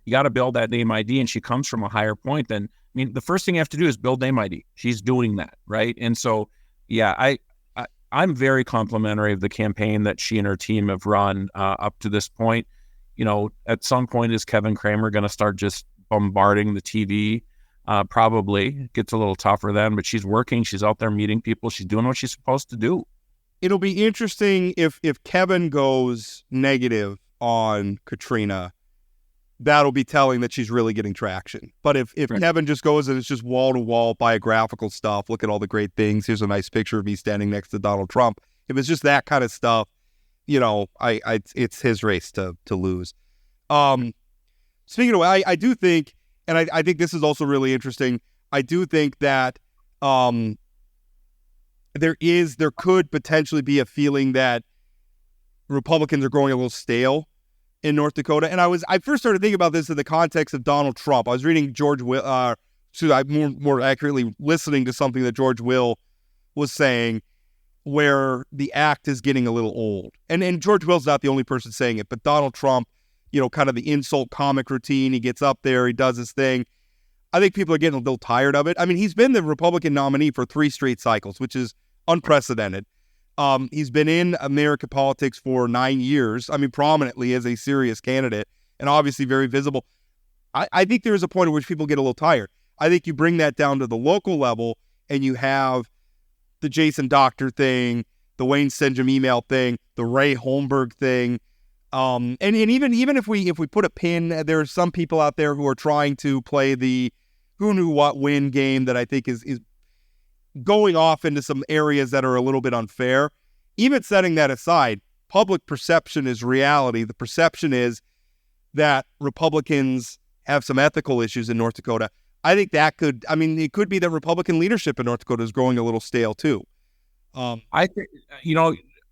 You got to build that name ID, and she comes from a higher point. Then, I mean, the first thing you have to do is build name ID. She's doing that, right? And so, yeah, I'm very complimentary of the campaign that she and her team have run up to this point. At some point, is Kevin Kramer going to start just bombarding the TV? Probably. It gets a little tougher then, but she's working. She's out there meeting people. She's doing what she's supposed to do. It'll be interesting if Kevin goes negative on Katrina. That'll be telling that she's really getting traction. But if Right. Kevin just goes and it's just wall-to-wall biographical stuff, look at all the great things, here's a nice picture of me standing next to Donald Trump. If it's just that kind of stuff, it's his race to lose. Speaking of, I do think, and I think this is also really interesting, I do think that there could potentially be a feeling that Republicans are growing a little stale in North Dakota. And I first started thinking about this in the context of Donald Trump. I was reading more accurately listening to something that George Will was saying, where the act is getting a little old. And George Will's not the only person saying it, but Donald Trump, kind of the insult comic routine, he gets up there, he does his thing. I think people are getting a little tired of it. I mean, he's been the Republican nominee for 3 straight cycles, which is unprecedented. He's been in American politics for 9 years. I mean, prominently as a serious candidate and obviously very visible. I think there's a point at which people get a little tired. I think you bring that down to the local level and you have the Jason Doctor thing, the Wayne Senjum email thing, the Ray Holmberg thing. And even if we put a pin, there are some people out there who are trying to play the who knew what win game that I think is going off into some areas that are a little bit unfair. Even setting that aside, public perception is reality. The perception is that Republicans have some ethical issues in North Dakota. I think it could be that Republican leadership in North Dakota is growing a little stale too. I think,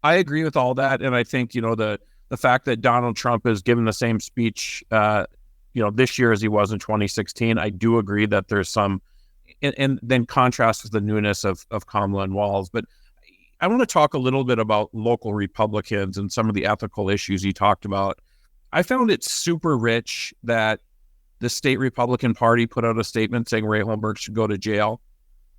I agree with all that. And I think, the fact that Donald Trump has given the same speech, this year as he was in 2016, I do agree that there's some, and then contrast with the newness of Kamala and Walz. But I want to talk a little bit about local Republicans and some of the ethical issues you talked about. I found it super rich that the state Republican Party put out a statement saying Ray Holmberg should go to jail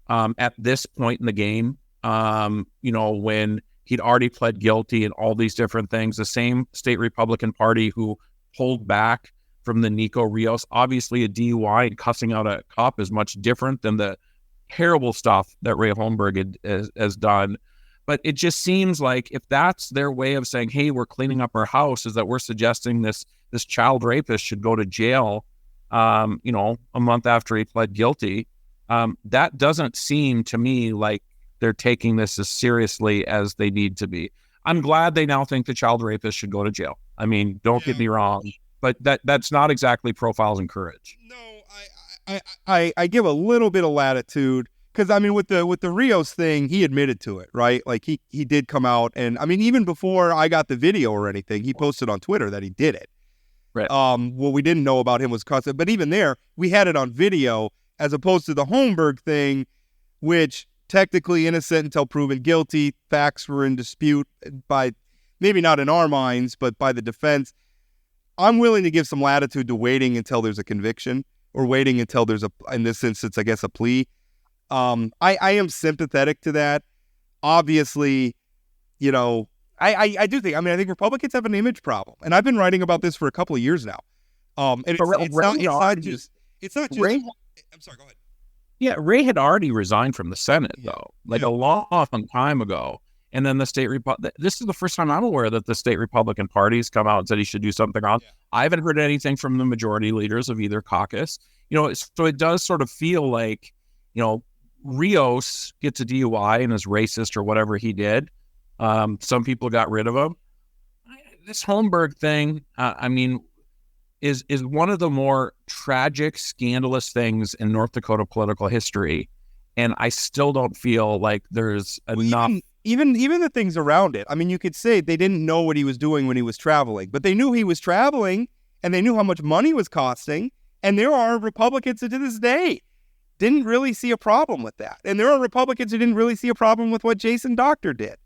at this point in the game, when he'd already pled guilty and all these different things. The same state Republican Party who pulled back from the Nico Rios. Obviously, a DUI and cussing out a cop is much different than the terrible stuff that Ray Holmberg has done. But it just seems like if that's their way of saying, hey, we're cleaning up our house, is that we're suggesting this child rapist should go to jail, a month after he pled guilty. That doesn't seem to me like they're taking this as seriously as they need to be. I'm glad they now think the child rapist should go to jail. I mean, don't get me wrong. But that's not exactly profiles in courage. No, I give a little bit of latitude because with the Rios thing, he admitted to it, right? Like he did come out, and even before I got the video or anything, he posted on Twitter that he did it. Right. What we didn't know about him was cussing, but even there, we had it on video as opposed to the Holmberg thing, which technically innocent until proven guilty. Facts were in dispute by maybe not in our minds, but by the defense. I'm willing to give some latitude to waiting until there's a conviction or waiting until there's in this instance, I guess, a plea. I am sympathetic to that. Obviously, I do think, I think Republicans have an image problem, and I've been writing about this for a couple of years now. And it's not just, Ray, I'm sorry, go ahead. Yeah, Ray had already resigned from the Senate, though, a long time ago. And then the state this is the first time I'm aware that the state Republican Party has come out and said he should do something wrong. Yeah. I haven't heard anything from the majority leaders of either caucus. So it does sort of feel like, Rios gets a DUI and is racist or whatever he did. Some people got rid of him. This Holmberg thing, is one of the more tragic, scandalous things in North Dakota political history. And I still don't feel like there's enough. Even the things around it. You could say they didn't know what he was doing when he was traveling, but they knew he was traveling and they knew how much money was costing. And there are Republicans who to this day didn't really see a problem with that. And there are Republicans who didn't really see a problem with what Jason Doctor did.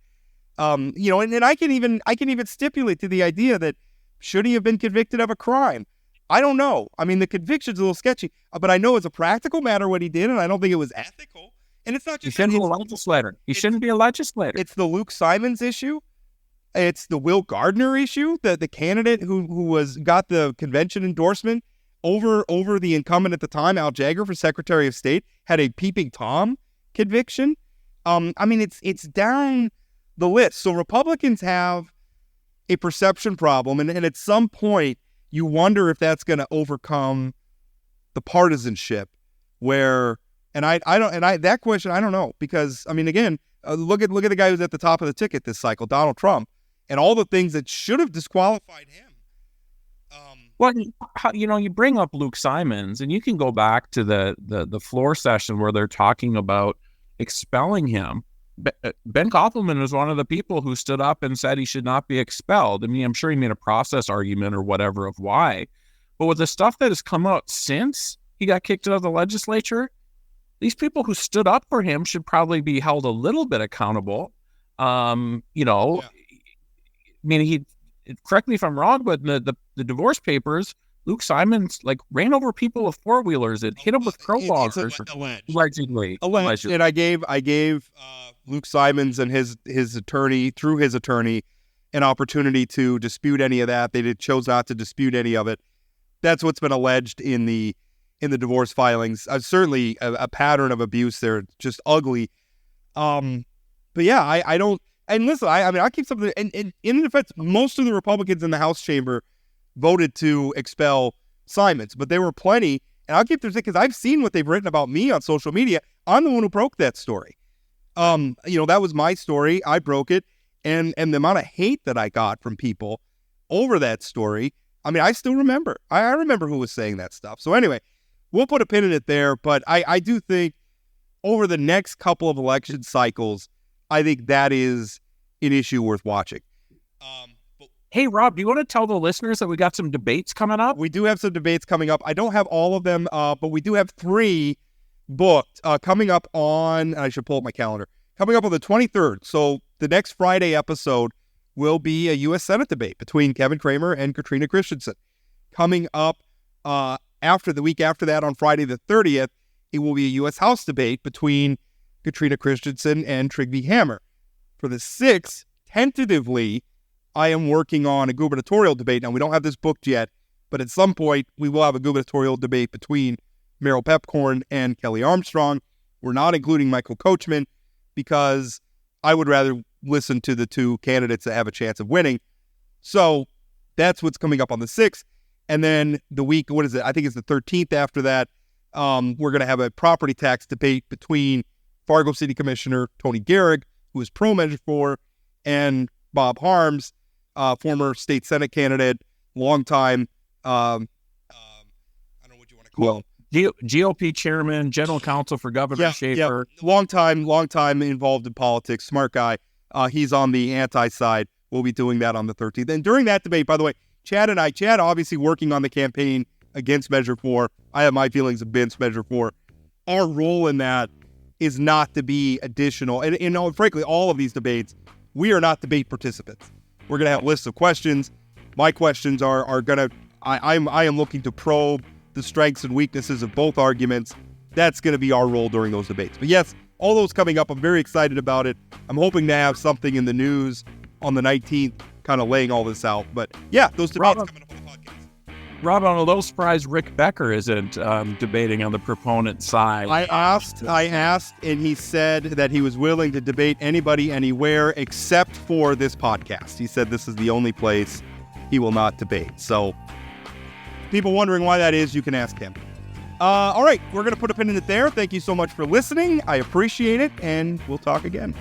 And I can even stipulate to the idea that should he have been convicted of a crime? I don't know. I mean, the conviction's a little sketchy, but I know it's a practical matter what he did, and I don't think it was ethical. And it's not just... He shouldn't be a legislator. He shouldn't be a legislator. It's the Luke Simons issue. It's the Will Gardner issue, the candidate who got the convention endorsement over the incumbent at the time, Al Jagger, for Secretary of State, had a peeping Tom conviction. I mean, it's down the list. So Republicans have a perception problem, and at some point you wonder if that's going to overcome the partisanship. That question I don't know, because I mean, again, look at the guy who's at the top of the ticket this cycle, Donald Trump. And all the things that should have disqualified him. Well, you bring up Luke Simons, and you can go back to the floor session where they're talking about expelling him. Ben Koppelman was one of the people who stood up and said he should not be expelled. I mean, I'm sure he made a process argument or whatever of why. But with the stuff that has come out since he got kicked out of the legislature, these people who stood up for him should probably be held a little bit accountable. Yeah. I mean, correct me if I'm wrong, but the divorce papers, Luke Simons ran over people with four-wheelers and hit them with crowbars. Allegedly. And I gave Luke Simons and his attorney, through his attorney, an opportunity to dispute any of that. They chose not to dispute any of it. That's what's been alleged in the divorce filings. Certainly a pattern of abuse there, just ugly. But yeah, I don't. And listen, I keep something. And in defense, most of the Republicans in the House chamber voted to expel Simons, but there were plenty. And I'll keep this because I've seen what they've written about me on social media. I'm the one who broke that story. That was my story. I broke it, and the amount of hate that I got from people over that story. I mean, I still remember. I remember who was saying that stuff. So anyway, we'll put a pin in it there. But I do think over the next couple of election cycles, I think that is an issue worth watching. Hey, Rob, do you want to tell the listeners that we got some debates coming up? We do have some debates coming up. I don't have all of them, but we do have 3 booked coming up on, I should pull up my calendar, coming up on the 23rd. So the next Friday episode will be a U.S. Senate debate between Kevin Cramer and Katrina Christensen. Coming up after the week after that, on Friday the 30th, it will be a U.S. House debate between Katrina Christensen and Trygve Hammer. For the 6th, tentatively, I am working on a gubernatorial debate. Now, we don't have this booked yet, but at some point, we will have a gubernatorial debate between Merrill Pepcorn and Kelly Armstrong. We're not including Michael Coachman because I would rather listen to the 2 candidates that have a chance of winning. So that's what's coming up on the 6th. And then the week, what is it? I think it's the 13th after that. We're going to have a property tax debate between Fargo City Commissioner Tony Gehrig, who is pro Measure 4, and Bob Harms, former state Senate candidate, longtime, I don't know what you want to call him. GOP chairman, general counsel for Governor Schaefer. Yeah. Long time involved in politics, smart guy. He's on the anti-side. We'll be doing that on the 13th. And during that debate, by the way, Chad obviously working on the campaign against Measure 4. I have my feelings against Measure 4. Our role in that is not to be additional. And frankly, all of these debates, we are not debate participants. We're going to have lists of questions. My questions are going to, I am looking to probe the strengths and weaknesses of both arguments. That's going to be our role during those debates. But yes, all those coming up. I'm very excited about it. I'm hoping to have something in the news on the 19th kind of laying all this out. But yeah, those debates coming up on the podcast. Rob, I'm a little surprised Rick Becker isn't debating on the proponent side. I asked, and he said that he was willing to debate anybody, anywhere, except for this podcast. He said this is the only place he will not debate. So, people wondering why that is, you can ask him. All right, we're going to put a pin in it there. Thank you so much for listening. I appreciate it, and we'll talk again.